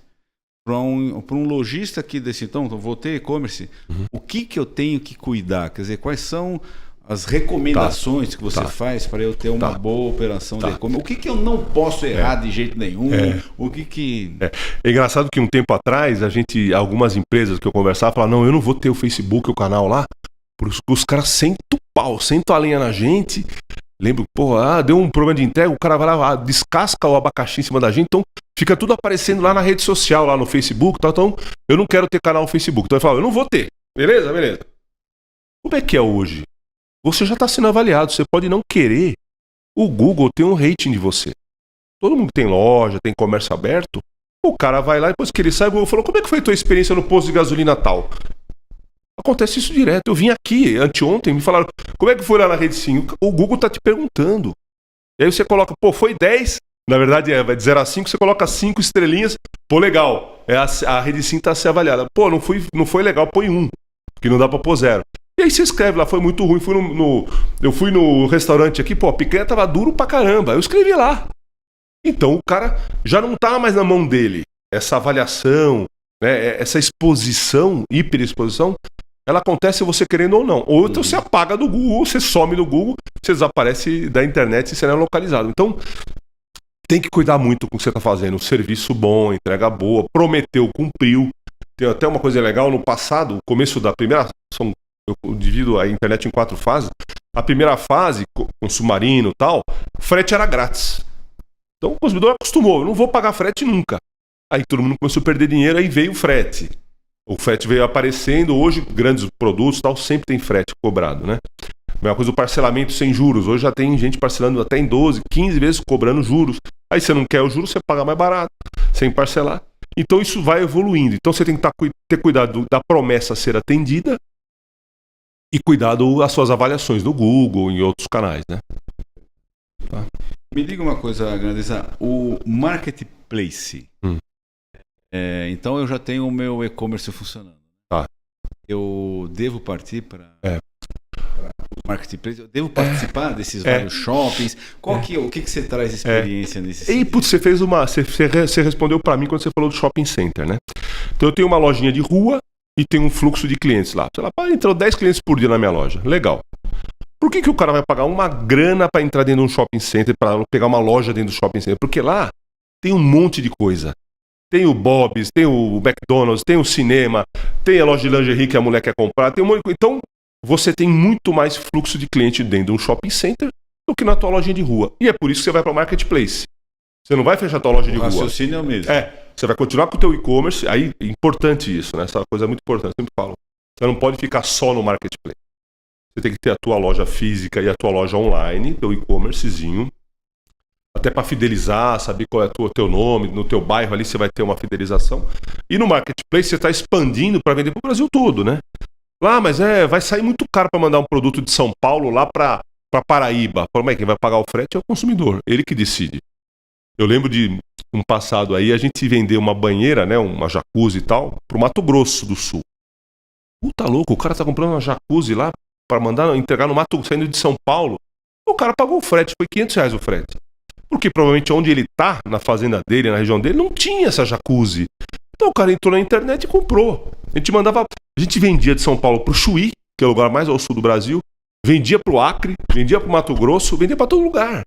para um lojista que desse, então, vou ter e-commerce, o que eu tenho que cuidar? Quer dizer, quais são as recomendações que você faz para eu ter uma boa operação de e-commerce? O que eu não posso errar de jeito nenhum? É engraçado que um tempo atrás, algumas empresas que eu conversava falavam, não, eu não vou ter o Facebook, o canal lá, porque os caras sentam a lenha na gente. Lembro, deu um problema de entrega, o cara vai lá, descasca o abacaxi em cima da gente, então fica tudo aparecendo lá na rede social, lá no Facebook, tá? Então eu não quero ter canal no Facebook. Então eu falo, eu não vou ter. Beleza? Como é que é hoje? Você já está sendo avaliado, você pode não querer. O Google tem um rating de você. Todo mundo tem loja, tem comércio aberto, o cara vai lá, depois que ele sai, o Google falou, como é que foi a tua experiência no posto de gasolina tal? Acontece isso direto. Eu vim aqui anteontem, me falaram, como é que foi lá na Rede Sim? O Google tá te perguntando. E aí você coloca, foi 10, na verdade vai de 0 a 5, você coloca 5 estrelinhas, legal. A Rede Sim tá a ser avaliada. Não foi legal, põe 1, que não dá pra pôr 0. E aí você escreve lá, foi muito ruim, eu fui no restaurante aqui, a picanha tava duro pra caramba. Eu escrevi lá. Então o cara já não tá mais na mão dele. Essa avaliação, né, essa exposição, hiperexposição, ela acontece você querendo ou não. Ou então você apaga do Google, você some do Google, você desaparece da internet e você não é localizado. Então, tem que cuidar muito com o que você está fazendo. Serviço bom, entrega boa, prometeu, cumpriu. Tem até uma coisa legal, no passado, o começo da primeira... Eu divido a internet em 4 fases. A primeira fase, com submarino e tal, frete era grátis. Então o consumidor acostumou, eu não vou pagar frete nunca. Aí todo mundo começou a perder dinheiro, aí veio o frete. O frete veio aparecendo, hoje grandes produtos tal, sempre tem frete cobrado, né? A mesma coisa o parcelamento sem juros. Hoje já tem gente parcelando até em 12, 15 vezes cobrando juros. Aí você não quer o juros, você paga mais barato, sem parcelar. Então isso vai evoluindo. Então você tem que ter cuidado da promessa ser atendida e cuidado das suas avaliações no Google e em outros canais, né? Tá. Me diga uma coisa, Grandeza, o Marketplace... então eu já tenho o meu e-commerce funcionando. Tá. Eu devo partir para o Marketplace? Eu devo participar desses vários shoppings? O que você traz de experiência nesse sentido? E putz, você respondeu para mim quando você falou do shopping center, né? Então eu tenho uma lojinha de rua e tenho um fluxo de clientes lá. Sei lá, entrou 10 clientes por dia na minha loja. Legal. Por que o cara vai pagar uma grana para entrar dentro de um shopping center, para pegar uma loja dentro do shopping center? Porque lá tem um monte de coisa. Tem o Bob's, tem o McDonald's, tem o cinema, tem a loja de lingerie que a mulher quer comprar, tem um monte de coisa. Então, você tem muito mais fluxo de cliente dentro de um shopping center do que na tua lojinha de rua. E é por isso que você vai para o Marketplace. Você não vai fechar a tua loja de rua. O raciocínio é o mesmo. Você vai continuar com o teu e-commerce. Aí é importante isso, né? Essa coisa é muito importante, eu sempre falo. Você não pode ficar só no Marketplace. Você tem que ter a tua loja física e a tua loja online, teu e-commercezinho. Até para fidelizar, saber qual é o teu nome, no teu bairro ali você vai ter uma fidelização. E no Marketplace você está expandindo para vender para o Brasil todo, né? Lá, mas vai sair muito caro para mandar um produto de São Paulo lá para Paraíba. Como é que vai pagar o frete? É o consumidor, ele que decide. Eu lembro de um passado aí, a gente vendeu uma banheira, né, uma jacuzzi e tal, para o Mato Grosso do Sul. Puta louco, o cara tá comprando uma jacuzzi lá pra mandar entregar no Mato, saindo de São Paulo. O cara pagou o frete, foi R$500 o frete. Porque provavelmente onde ele tá, na fazenda dele, na região dele, não tinha essa jacuzzi. Então o cara entrou na internet e comprou. A gente vendia de São Paulo pro Chuí, que é o lugar mais ao sul do Brasil, vendia pro Acre, vendia pro Mato Grosso, vendia pra todo lugar.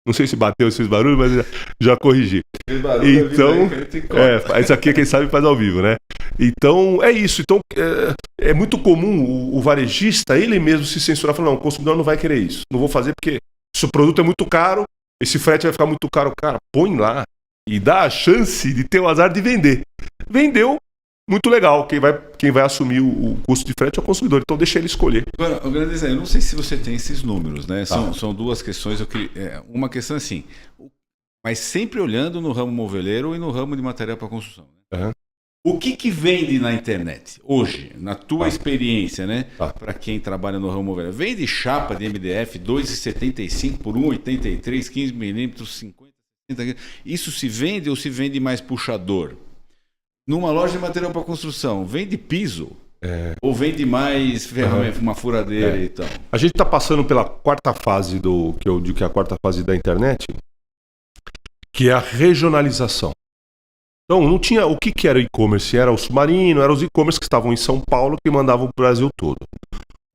Não sei se bateu esses barulhos, mas já corrigi. Então, isso aqui quem sabe faz ao vivo, né? Então, é isso. Então, é muito comum o varejista, ele mesmo se censurar, falando, não, o consumidor não vai querer isso. Não vou fazer porque se o produto é muito caro, esse frete vai ficar muito caro. Cara, põe lá e dá a chance de ter o azar de vender. Vendeu, muito legal. Quem vai assumir o custo de frete é o consumidor. Então deixa ele escolher. Agora, eu não sei se você tem esses números, né? São duas questões. Uma questão assim, mas sempre olhando no ramo moveleiro e no ramo de material para construção. Né? O que vende na internet hoje, na tua experiência, né? Para quem trabalha no ramo moveleiro? Vende chapa de MDF 2,75 por 1,83, 15 milímetros, 50, 60. Isso se vende ou se vende mais puxador? Numa loja de material para construção, vende piso? Ou vende mais ferramenta, uma furadeira e tal? A gente está passando pela quarta fase que eu digo que é a quarta fase da internet, que é a regionalização. Então, não tinha o que era e-commerce, era o Submarino, eram os e-commerce que estavam em São Paulo que mandavam para o Brasil todo.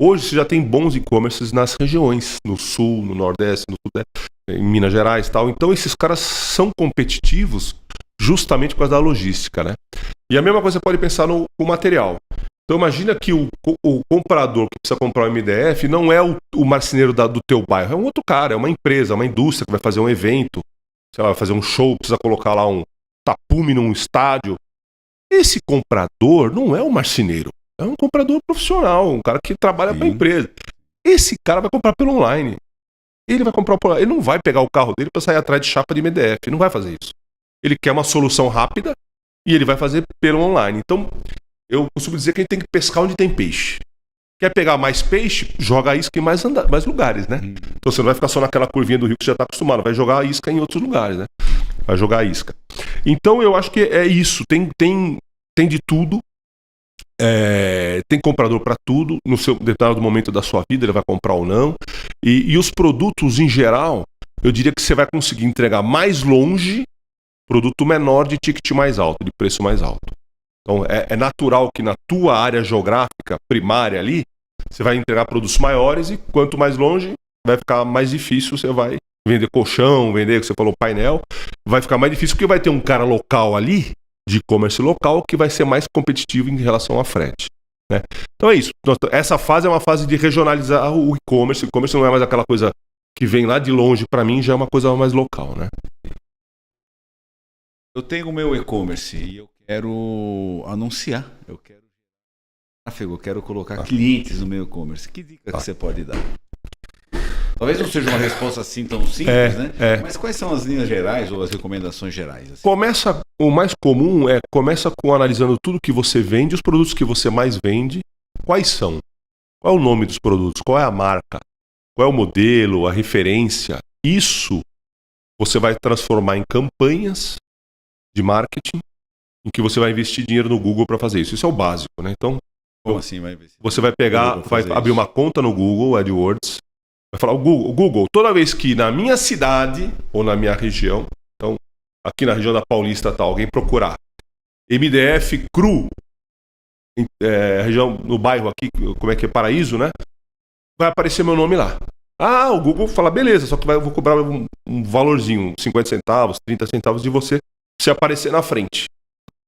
Hoje você já tem bons e-commerces nas regiões, no Sul, no Nordeste, no Sudeste, em Minas Gerais e tal. Então esses caras são competitivos justamente por causa da logística, né? E a mesma coisa você pode pensar no material. Então imagina que o comprador que precisa comprar o MDF não é o marceneiro do teu bairro, é um outro cara, é uma empresa, uma indústria que vai fazer um evento, sei lá, vai fazer um show, precisa colocar lá um tapume num estádio. Esse comprador não é um marceneiro, é um comprador profissional, um cara que trabalha para a empresa. Esse cara vai comprar pelo online. Ele vai comprar ele não vai pegar o carro dele para sair atrás de chapa de MDF, ele não vai fazer isso. Ele quer uma solução rápida e ele vai fazer pelo online. Então, eu costumo dizer que a gente tem que pescar onde tem peixe. Quer pegar mais peixe? Joga a isca em mais lugares, né? Então você não vai ficar só naquela curvinha do rio que você já está acostumado, vai jogar a isca em outros lugares, né? Vai jogar a isca. Então eu acho que é isso, tem de tudo, tem comprador para tudo, no seu determinado momento da sua vida ele vai comprar ou não, e os produtos em geral, eu diria que você vai conseguir entregar mais longe, produto menor de ticket mais alto, de preço mais alto. Então é natural que na tua área geográfica primária ali, você vai entregar produtos maiores e quanto mais longe, vai ficar mais difícil, você vai vender colchão, vender, você falou, painel, vai ficar mais difícil porque vai ter um cara local ali, de e-commerce local, que vai ser mais competitivo em relação a frete. Né? Então é isso. Essa fase é uma fase de regionalizar o e-commerce. O e-commerce não é mais aquela coisa que vem lá de longe, para mim já é uma coisa mais local. Né? Eu tenho o meu e-commerce e eu quero anunciar, eu quero tráfego, eu quero colocar clientes no meu e-commerce. Que dica que você pode dar? Talvez não seja uma resposta assim tão simples, né? Mas quais são as linhas gerais ou as recomendações gerais? Assim? O mais comum começa com analisando tudo que você vende, os produtos que você mais vende, quais são? Qual é o nome dos produtos? Qual é a marca? Qual é o modelo, a referência? Isso você vai transformar em campanhas de marketing em que você vai investir dinheiro no Google para fazer isso. Isso é o básico, né? Então, como assim vai investir? Você vai pegar, vai abrir uma conta no Google AdWords, vai falar o Google, toda vez que na minha cidade ou na minha região, então aqui na região da Paulista tá, alguém procurar MDF cru, região no bairro aqui, como é que é, Paraíso, né? Vai aparecer meu nome lá. Ah, o Google fala, beleza, só que eu vou cobrar um valorzinho, 50 centavos, 30 centavos de você aparecer na frente.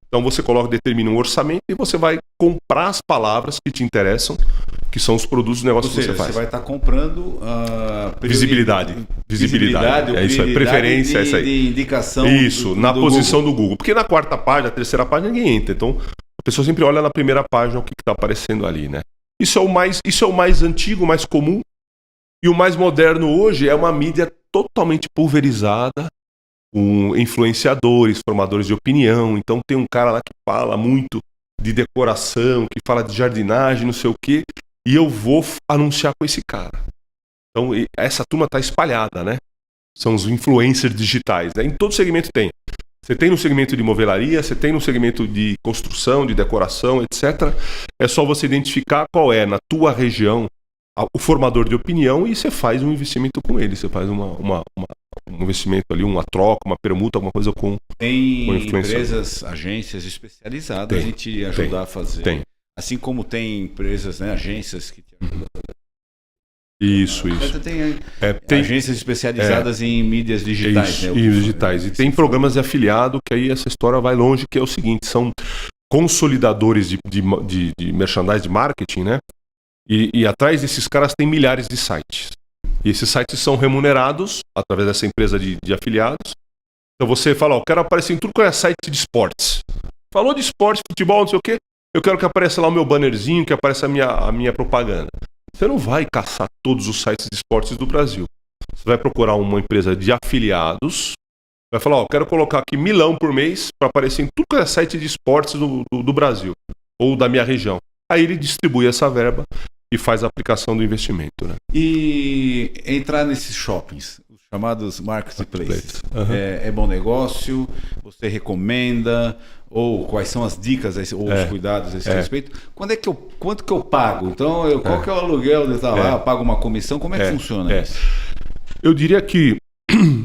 Então você determina um orçamento e você vai comprar as palavras que te interessam, que são os produtos, os negócios que você faz. Você vai estar comprando visibilidade. É isso aí. Preferência, é isso aí. De indicação. Isso, na posição do Google. Porque na quarta página, na 3ª página, ninguém entra. Então a pessoa sempre olha na primeira página o que está aparecendo ali, né? Isso é o mais antigo, mais comum. E o mais moderno hoje é uma mídia totalmente pulverizada, com influenciadores, formadores de opinião. Então tem um cara lá que fala muito de decoração, que fala de jardinagem, não sei o quê, e eu vou anunciar com esse cara. Então essa turma está espalhada, né? São os influencers digitais, né? Em todo segmento tem. Você tem no segmento de movelaria, você tem no segmento de construção, de decoração, etc. É só você identificar qual é, na tua região, o formador de opinião e você faz um investimento com ele. Você faz um investimento ali, uma troca, uma permuta, alguma coisa com Tem empresas, agências especializadas em te ajudar a fazer. Tem. Assim como tem empresas, né, agências que te ajudam a fazer. Isso. Tem agências especializadas em mídias digitais. Isso, digitais. E tem programas de afiliado que aí essa história vai longe, que é o seguinte, são consolidadores de merchandising, de marketing, né? E atrás desses caras tem milhares de sites. E esses sites são remunerados através dessa empresa de afiliados. Então você fala, eu quero aparecer em tudo que é site de esportes. Falou de esporte, futebol, não sei o quê, eu quero que apareça lá o meu bannerzinho, que apareça a minha propaganda. Você não vai caçar todos os sites de esportes do Brasil. Você vai procurar uma empresa de afiliados, vai falar, eu quero colocar aqui $1.000.000 por mês para aparecer em tudo que é site de esportes do Brasil, ou da minha região. Aí ele distribui essa verba e faz a aplicação do investimento. Né? E entrar nesses shoppings, os chamados marketplaces, é bom negócio? Você recomenda? Ou quais são as dicas ou os cuidados a esse respeito? Quanto que eu pago? Então, qual que é o aluguel de estar lá? Eu pago uma comissão? Como é que funciona isso? Eu diria que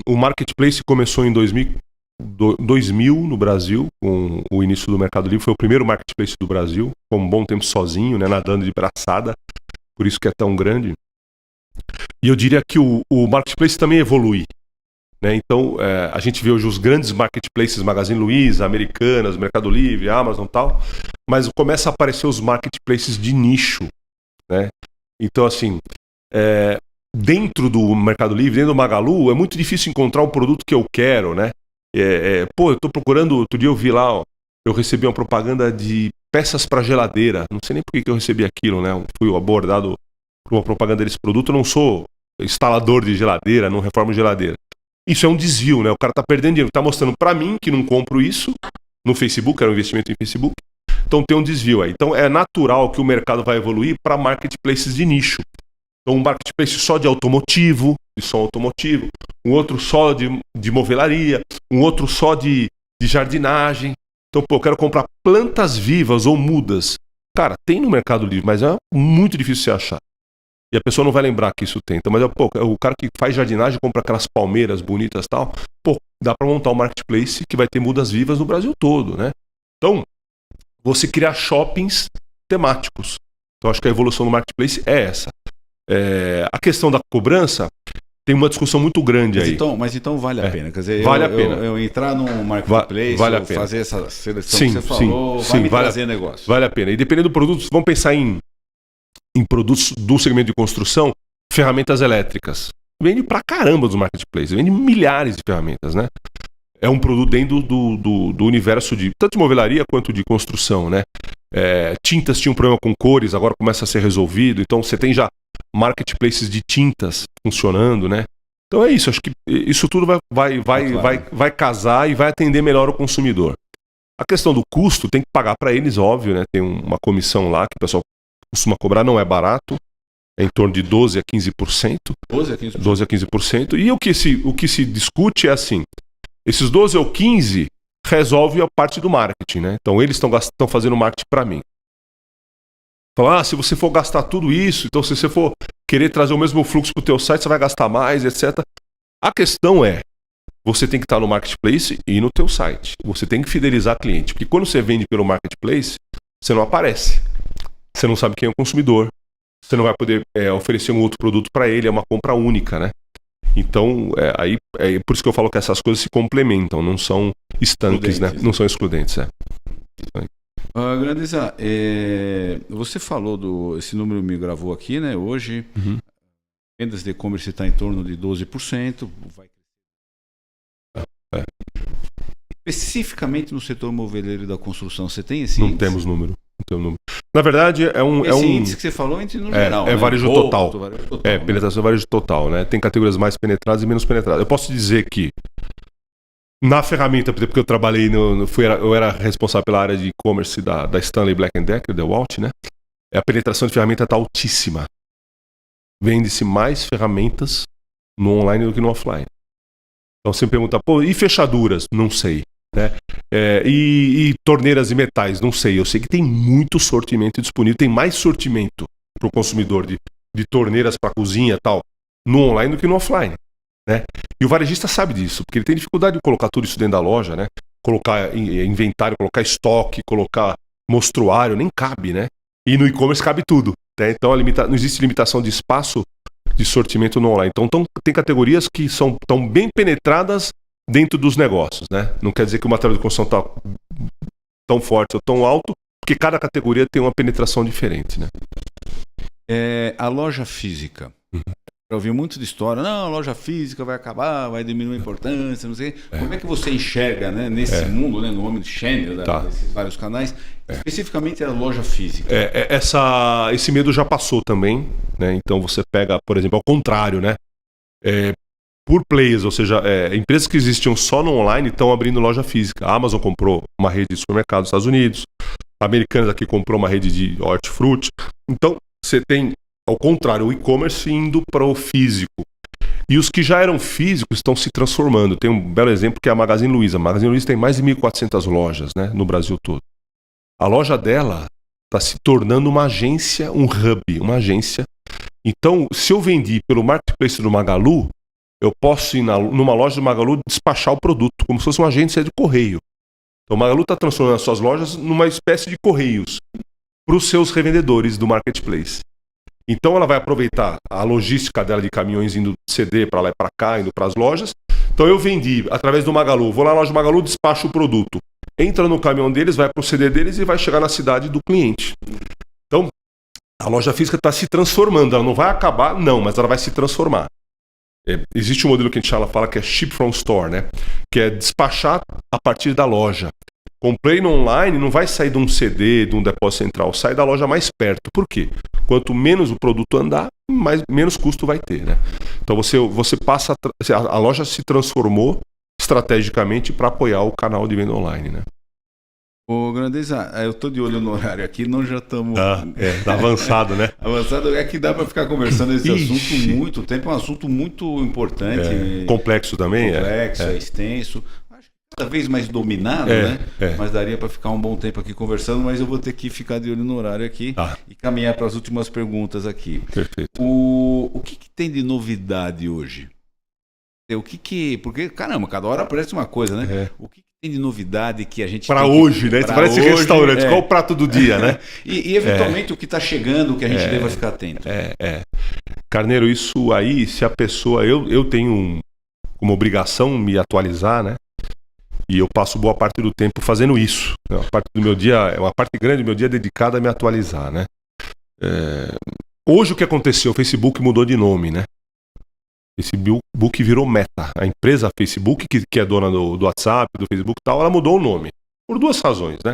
o marketplace começou em 2000 no Brasil, com o início do Mercado Livre. Foi o primeiro marketplace do Brasil, com um bom tempo sozinho, né, nadando de braçada, por isso que é tão grande. E eu diria que o marketplace também evolui. Né? Então, a gente vê hoje os grandes marketplaces, Magazine Luiza, Americanas, Mercado Livre, Amazon e tal, mas começa a aparecer os marketplaces de nicho. Né? Então, assim, dentro do Mercado Livre, dentro do Magalu, é muito difícil encontrar um produto que eu quero, né? Eu estou procurando, outro dia eu vi lá, eu recebi uma propaganda de peças para geladeira, não sei nem por que eu recebi aquilo, né? Eu fui abordado por uma propaganda desse produto, eu não sou instalador de geladeira, não reformo geladeira. Isso é um desvio, né? O cara está perdendo dinheiro, está mostrando para mim que não compro isso no Facebook, era um investimento em Facebook, então tem um desvio aí. Então é natural que o mercado vai evoluir para marketplaces de nicho. Então um marketplace só de automotivo, de som automotivo, um outro só de movelaria, um outro só de jardinagem. Então, eu quero comprar plantas vivas ou mudas. Cara, tem no Mercado Livre, mas é muito difícil você achar. E a pessoa não vai lembrar que isso tem. Então, mas o cara que faz jardinagem, compra aquelas palmeiras bonitas e tal, dá para montar um marketplace que vai ter mudas vivas no Brasil todo, né? Então, você criar shoppings temáticos. Então, acho que a evolução do marketplace é essa. A questão da cobrança tem uma discussão muito grande aí. Mas então vale a pena. Quer dizer, vale a pena. Eu entrar num marketplace, vale a pena. Fazer essa seleção que você falou, vai me trazer negócio. Vale a pena. E dependendo do produto, vamos pensar em produtos do segmento de construção, ferramentas elétricas. Vende pra caramba dos marketplaces, vende milhares de ferramentas, né? É um produto dentro do universo de tanto de movelaria quanto de construção, né? Tintas tinha um problema com cores, agora começa a ser resolvido. Então você tem já marketplaces de tintas funcionando, né? Então é isso, acho que isso tudo vai casar e vai atender melhor o consumidor. A questão do custo tem que pagar para eles, óbvio, né? Tem uma comissão lá que o pessoal costuma cobrar, não é barato, é em torno de 12% a 15%. 12% a 15%. E o que se discute é assim, esses 12 ou 15 resolve a parte do marketing, né? Então eles estão fazendo marketing para mim. Então, se você for gastar tudo isso, então se você for querer trazer o mesmo fluxo para o teu site, você vai gastar mais, etc. A questão é, você tem que estar no marketplace e no teu site. Você tem que fidelizar cliente, porque quando você vende pelo marketplace, você não aparece. Você não sabe quem é o consumidor. Você não vai poder oferecer um outro produto para ele, é uma compra única, né? Então, por isso que eu falo que essas coisas se complementam, não são estanques, né? Não são excludentes, Grandeza, você falou esse número me gravou aqui, né? Hoje, vendas de e-commerce está em torno de 12%. Especificamente no setor moveleiro e da construção, você tem esse índice? Não temos número. Na verdade, esse índice que você falou é no geral, né? Varejo total. Né? Penetração varejo total, né? Tem categorias mais penetradas e menos penetradas. Eu posso dizer que na ferramenta, porque eu trabalhei eu era responsável pela área de e-commerce da Stanley Black & Decker, da DeWalt, né? A penetração de ferramenta está altíssima. Vende-se mais ferramentas no online do que no offline. Então você me pergunta, e fechaduras? Não sei. né? E torneiras e metais, não sei. Eu sei que tem muito sortimento disponível, tem mais sortimento para o consumidor de torneiras para cozinha e tal, no online do que no offline, né? E o varejista sabe disso, porque ele tem dificuldade de colocar tudo isso dentro da loja, né? Colocar inventário, colocar estoque, colocar mostruário, nem cabe, né? E no e-commerce cabe tudo, né? Então não existe limitação de espaço de sortimento no online. Então tem categorias que estão bem penetradas dentro dos negócios, né? Não quer dizer que o material de construção está tão forte ou tão alto, porque cada categoria tem uma penetração diferente, né? A loja física. Eu ouvi muito de história, não, a loja física vai acabar, vai diminuir a importância, não sei. Como é que você enxerga, né, nesse mundo, né, no omnichannel, desses vários canais, especificamente a loja física? Esse medo já passou também, né? Então você pega, por exemplo, ao contrário, né? Por players, ou seja, empresas que existiam só no online estão abrindo loja física. A Amazon comprou uma rede de supermercados nos Estados Unidos, a Americanas aqui comprou uma rede de hortifruti. Então você tem, ao contrário, o e-commerce indo para o físico. E os que já eram físicos estão se transformando. Tem um belo exemplo que é a Magazine Luiza. A Magazine Luiza tem mais de 1.400 lojas, né, no Brasil todo. A loja dela está se tornando uma agência, um hub, uma agência. Então, se eu vendi pelo marketplace do Magalu, eu posso ir numa loja do Magalu despachar o produto, como se fosse uma agência de correio. Então, o Magalu está transformando as suas lojas numa espécie de correios para os seus revendedores do marketplace. Então ela vai aproveitar a logística dela de caminhões indo CD para lá e para cá, indo para as lojas. Então eu vendi através do Magalu, vou lá na loja do Magalu, despacho o produto, entra no caminhão deles, vai para o CD deles e vai chegar na cidade do cliente. Então a loja física está se transformando, ela não vai acabar, não, mas ela vai se transformar. Existe um modelo que a gente fala que é ship from store, né? Que é despachar a partir da loja. Comprei no online, não vai sair de um CD, de um depósito central, sai da loja mais perto. Por quê? Quanto menos o produto andar, menos custo vai ter, né? Então você passa, a loja se transformou estrategicamente para apoiar o canal de venda online, né? Ô, Grandeza, eu tô de olho no horário aqui, nós já estamos... Tá avançado, né? Avançado, é que dá para ficar conversando esse assunto muito tempo, é um assunto muito importante. Complexo também, complexo, extenso. Acho que cada vez mais dominado, né? Mas daria para ficar um bom tempo aqui conversando, mas eu vou ter que ficar de olho no horário aqui e caminhar para as últimas perguntas aqui. Perfeito. O que tem de novidade hoje? Porque, caramba, cada hora aparece uma coisa, né? O que tem de novidade que a gente... Para hoje, né? Parece restaurante, qual o prato do dia, né? E eventualmente o que está chegando, que a gente deva ficar atento. Carneiro, isso aí, se a pessoa... Eu tenho como obrigação me atualizar, né? E eu passo boa parte do tempo fazendo isso. Uma parte do meu dia, uma parte grande do meu dia é dedicada a me atualizar, né? Hoje o que aconteceu? O Facebook mudou de nome, né? Facebook virou Meta. A empresa Facebook, que é dona do WhatsApp, do Facebook e tal, ela mudou o nome. Por duas razões, né?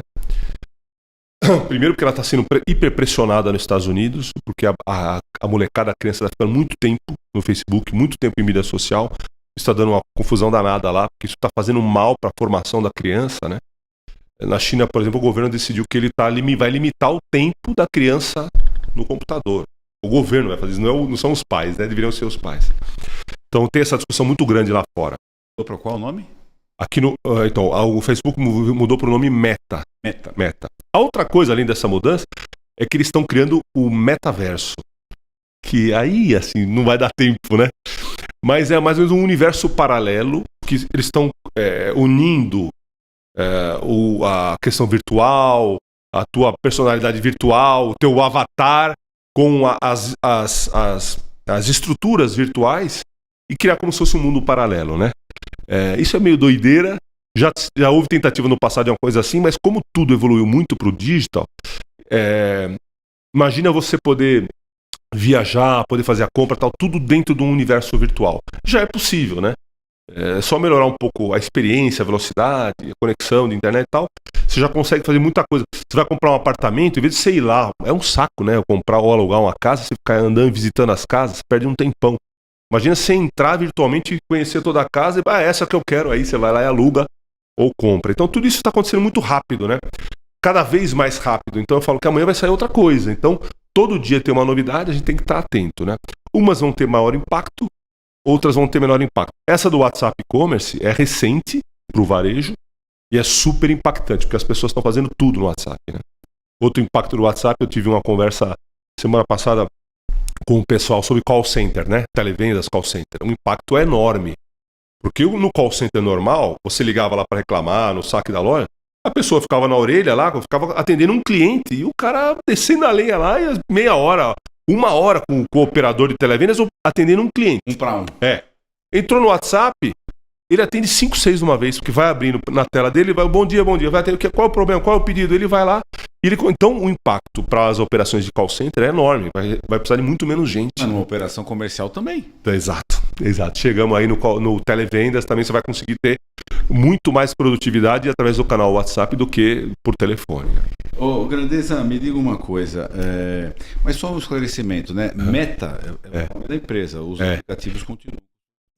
Primeiro, porque ela está sendo hiperpressionada nos Estados Unidos, porque a molecada, a criança está ficando muito tempo no Facebook, muito tempo em mídia social. Isso está dando uma confusão danada lá, porque isso está fazendo mal para a formação da criança, né? Na China, por exemplo, o governo decidiu que ele vai limitar o tempo da criança no computador. O governo vai fazer isso, não são os pais, né? Deveriam ser os pais. Então tem essa discussão muito grande lá fora. Para qual o nome? Aqui então, o Facebook mudou para o nome Meta. Meta. A outra coisa, além dessa mudança, é que eles estão criando o metaverso. Que aí, assim, não vai dar tempo, né? Mas é mais ou menos um universo paralelo que eles estão unindo a questão virtual, a tua personalidade virtual, o teu avatar com as estruturas virtuais e criar como se fosse um mundo paralelo, né? Isso é meio doideira. Já houve tentativa no passado de uma coisa assim, mas como tudo evoluiu muito para o digital, imagina você poder viajar, poder fazer a compra, tal, tudo dentro de um universo virtual. Já é possível, né? É só melhorar um pouco a experiência, a velocidade, a conexão de internet e tal. Você já consegue fazer muita coisa. Você vai comprar um apartamento, em vez de você ir lá, é um saco, né? Comprar ou alugar uma casa, você ficar andando, visitando as casas, você perde um tempão. Imagina você entrar virtualmente e conhecer toda a casa e essa que eu quero. Aí você vai lá e aluga ou compra. Então tudo isso está acontecendo muito rápido, né? Cada vez mais rápido. Então eu falo que amanhã vai sair outra coisa. Então todo dia tem uma novidade, a gente tem que estar atento, né? Umas vão ter maior impacto, outras vão ter menor impacto. Essa do WhatsApp e-commerce é recente para o varejo, E é super impactante, porque as pessoas estão fazendo tudo no WhatsApp, né? Outro impacto do WhatsApp, eu tive uma conversa semana passada com o pessoal sobre call center, né? Televendas, call center. Um impacto enorme. Porque no call center normal, você ligava lá para reclamar no saque da loja, a pessoa ficava na orelha lá, ficava atendendo um cliente, e o cara descendo a lenha lá, e meia hora, 1 hora com o operador de televendas atendendo um cliente. 1 para 1. Entrou no WhatsApp, ele atende 5, 6 de uma vez, porque vai abrindo na tela dele, vai, bom dia, vai atender, qual é o problema, qual é o pedido, ele vai lá. Então o impacto para as operações de call center é enorme, vai precisar de muito menos gente. Mas numa operação comercial também. Exato. Chegamos aí no televendas, também você vai conseguir ter muito mais produtividade através do canal WhatsApp do que por telefone. Ô, Grandeza, me diga uma coisa, mas só um esclarecimento, né? Meta é o nome da empresa, os aplicativos continuam.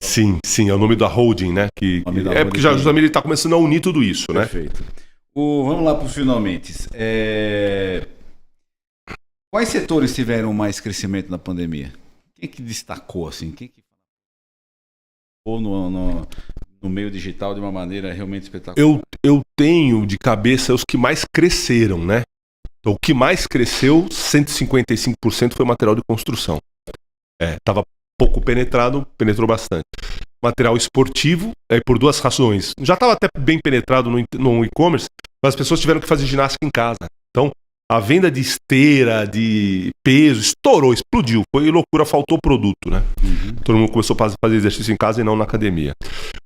Sim, é o nome da holding, né? Porque já justamente ele está começando a unir tudo isso, né? Perfeito. Vamos lá para os finalmente. Quais setores tiveram mais crescimento na pandemia? Quem que destacou, assim? Quem que ou no meio digital de uma maneira realmente espetacular? Eu tenho de cabeça os que mais cresceram, né? Então, o que mais cresceu, 155% foi material de construção. Estava pouco penetrado, penetrou bastante. Material esportivo, por 2 razões. Já estava até bem penetrado no e-commerce, mas as pessoas tiveram que fazer ginástica em casa. Então, a venda de esteira, de peso, estourou, explodiu. Foi loucura, faltou produto, né? Uhum. Todo mundo começou a fazer exercício em casa e não na academia.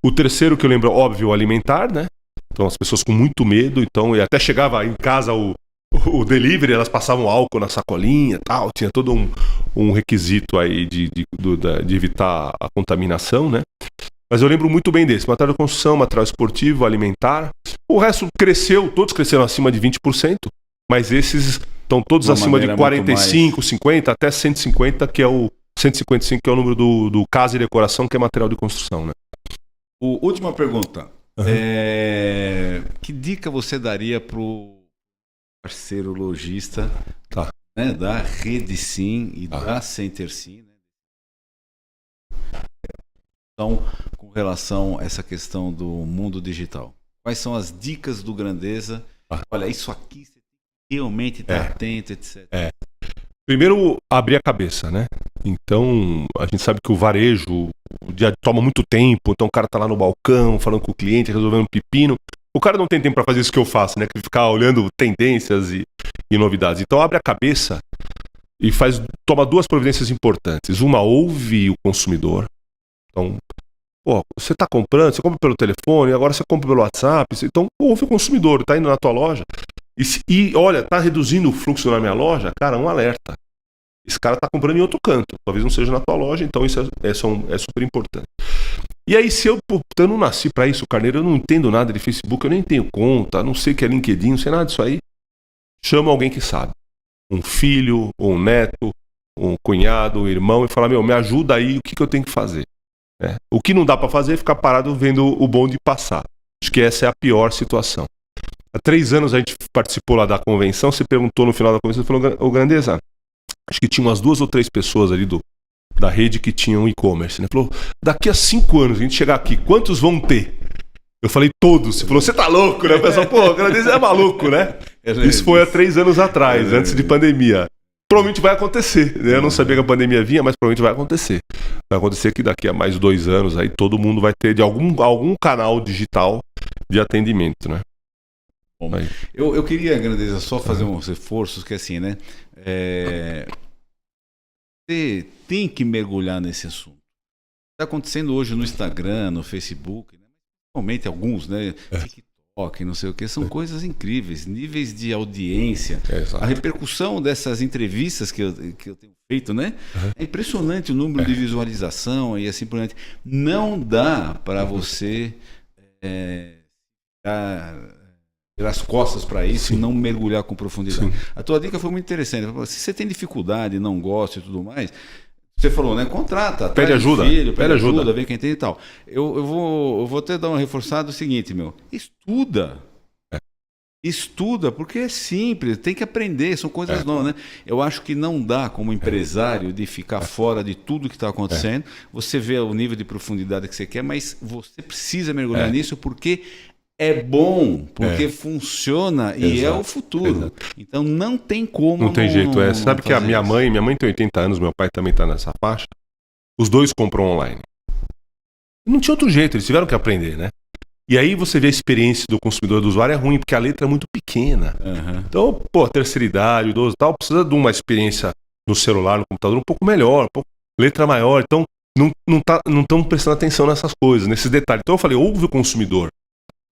O terceiro que eu lembro, óbvio, alimentar, né? Então, as pessoas com muito medo, e até chegava em casa o delivery, elas passavam álcool na sacolinha e tal, tinha todo um requisito aí de evitar a contaminação, né? Mas eu lembro muito bem desse, material de construção, material esportivo, alimentar. O resto cresceu, todos cresceram acima de 20%, mas esses estão todos acima de 45, 50, até 150, que é o 155, que é o número do casa e decoração, que é material de construção, né? Última pergunta. Que dica você daria para o parceiro lojista né, da Rede Sim e da Center Sim, né? Então, com relação a essa questão do mundo digital, quais são as dicas do Grandeza? Olha, isso aqui você tem que realmente estar atento, etc. Primeiro, abrir a cabeça, né? Então, a gente sabe que o varejo toma muito tempo, então o cara tá lá no balcão, falando com o cliente, resolvendo um pepino. O cara não tem tempo para fazer isso que eu faço, né? Que ficar olhando tendências e novidades. Então, abre a cabeça e toma 2 providências importantes. Uma, ouve o consumidor. Então, você está comprando, você compra pelo telefone, agora você compra pelo WhatsApp. Então, ouve o consumidor, está indo na tua loja. E olha, está reduzindo o fluxo na minha loja, cara, um alerta. Esse cara está comprando em outro canto, talvez não seja na tua loja, então isso é super importante. E aí, se eu não nasci para isso, Carneiro, eu não entendo nada de Facebook, eu nem tenho conta, não sei o que é LinkedIn, não sei nada disso aí, chama alguém que sabe. Um filho, ou um neto, um cunhado, um irmão, e fala, me ajuda aí, o que eu tenho que fazer? O que não dá para fazer é ficar parado vendo o bonde passar. Acho que essa é a pior situação. Há 3 anos a gente participou lá da convenção, você perguntou no final da convenção, você falou, ô Grandeza, acho que tinha umas 2 ou 3 pessoas ali da rede que tinham e-commerce, né? Falou, daqui a 5 anos a gente chegar aqui, quantos vão ter? Eu falei, todos. Você falou, você tá louco, né? O pessoal, o Grandeza é maluco, né? Isso foi há 3 anos atrás, antes de pandemia. Provavelmente vai acontecer, né? Eu não sabia que a pandemia vinha, mas provavelmente vai acontecer. Vai acontecer que daqui a mais 2 anos aí todo mundo vai ter de algum canal digital de atendimento, né? Bom, eu queria, Grandeza, só fazer uns reforços que assim, né? Você tem que mergulhar nesse assunto. Está acontecendo hoje no Instagram, no Facebook, né? Principalmente alguns, né? TikTok, não sei o que, são coisas incríveis, níveis de audiência, a repercussão dessas entrevistas que eu tenho feito, né? É impressionante o número de visualização e assim por diante. Não dá para você virar as costas para isso e não mergulhar com profundidade. A tua dica foi muito interessante. Se você tem dificuldade, não gosta e tudo mais, você falou, né? Contrata, pede ajuda, pede ajuda, vê quem tem e tal. Eu vou até dar uma reforçada o seguinte, estuda. Estuda, porque é simples, tem que aprender, são coisas novas, né? Eu acho que não dá como empresário de ficar fora de tudo que está acontecendo. Você vê o nível de profundidade que você quer, mas você precisa mergulhar nisso porque é bom, porque funciona e é o futuro. Exato. Então não tem como. Não tem jeito. Sabe que a minha mãe tem 80 anos, meu pai também está nessa faixa. Os dois compram online. Não tinha outro jeito, eles tiveram que aprender, né? E aí você vê a experiência do consumidor, do usuário, é ruim, porque a letra é muito pequena. Uhum. Então, pô, terceira idade, idoso e tal, precisa de uma experiência no celular, no computador, um pouco melhor, letra maior. Então, não estão prestando atenção nessas coisas, nesses detalhes. Então eu falei, ouve o consumidor.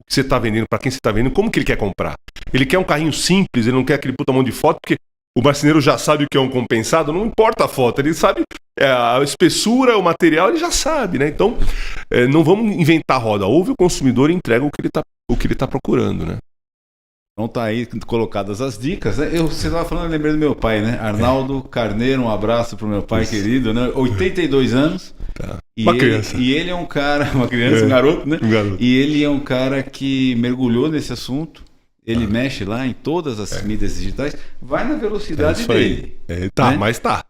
O que você está vendendo, para quem você está vendendo, como que ele quer comprar? Ele quer um carrinho simples, ele não quer aquele puta monte de foto, porque o marceneiro já sabe o que é um compensado, não importa a foto, ele sabe a espessura, o material, ele já sabe, né? Então, não vamos inventar roda. Ouve o consumidor e entrega o que ele tá procurando, né? Então tá aí colocadas as dicas, né? Você estava falando, eu lembrei do meu pai, né? Arnaldo Carneiro, um abraço pro meu pai querido, né? 82 anos. Tá. Criança. E ele é um cara, uma criança, um garoto, né? Um garoto. E ele é um cara que mergulhou nesse assunto. Ele mexe lá em todas as mídias digitais, vai na velocidade dele. Né?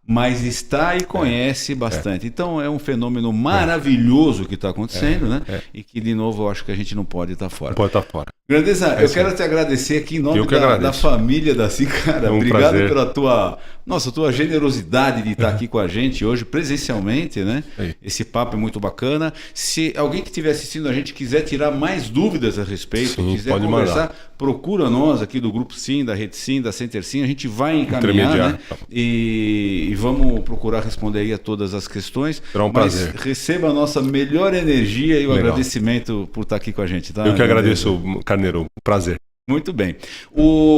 Mas está e conhece bastante. Então é um fenômeno maravilhoso que está acontecendo, né? E que, de novo, eu acho que a gente não pode estar fora. Não pode estar fora. Grandeza, eu quero te agradecer aqui em nome da família da CIN, cara. Obrigado prazer. pela tua generosidade de estar aqui com a gente hoje, presencialmente, né? Esse papo é muito bacana. Se alguém que estiver assistindo a gente quiser tirar mais dúvidas a respeito, quiser conversar, procura nós aqui do Grupo CIN, da Rede CIN, da Center CIN, a gente vai encaminhar, né? E vamos procurar responder aí a todas as questões. Será um prazer. Receba a nossa melhor energia e o agradecimento por estar aqui com a gente, tá? Eu que agradeço, Carneiro. Prazer. Muito bem.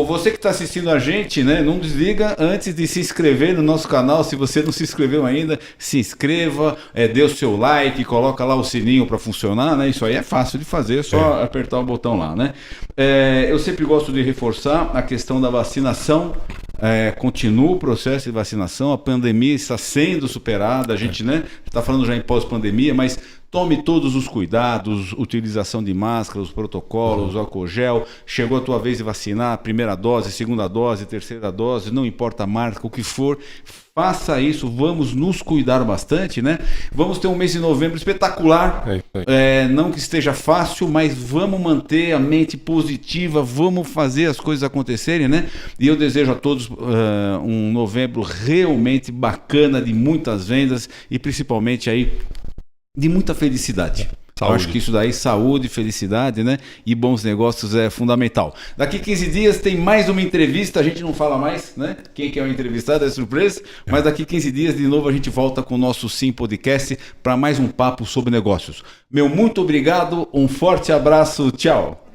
Você que está assistindo a gente, né, não desliga antes de se inscrever no nosso canal. Se você não se inscreveu ainda, se inscreva, dê o seu like, coloca lá o sininho para funcionar, né? Isso aí é fácil de fazer, é só apertar o botão lá, né? Eu sempre gosto de reforçar a questão da vacinação. Continua o processo de vacinação, a pandemia está sendo superada, a gente está falando já em pós-pandemia, mas tome todos os cuidados, utilização de máscara, os protocolos, álcool gel. Chegou a tua vez de vacinar, primeira dose, segunda dose, terceira dose, não importa a marca, o que for, faça isso, vamos nos cuidar bastante, né? Vamos ter um mês de novembro espetacular, não que esteja fácil, mas vamos manter a mente positiva, vamos fazer as coisas acontecerem, né? E eu desejo a todos um novembro realmente bacana, de muitas vendas e principalmente aí de muita felicidade. Eu acho que isso daí, saúde, felicidade, né? E bons negócios é fundamental. Daqui 15 dias tem mais uma entrevista, a gente não fala mais, né? Quem que é o entrevistado é surpresa, mas daqui 15 dias de novo a gente volta com o nosso CIN Podcast para mais um papo sobre negócios. Meu muito obrigado, um forte abraço, tchau!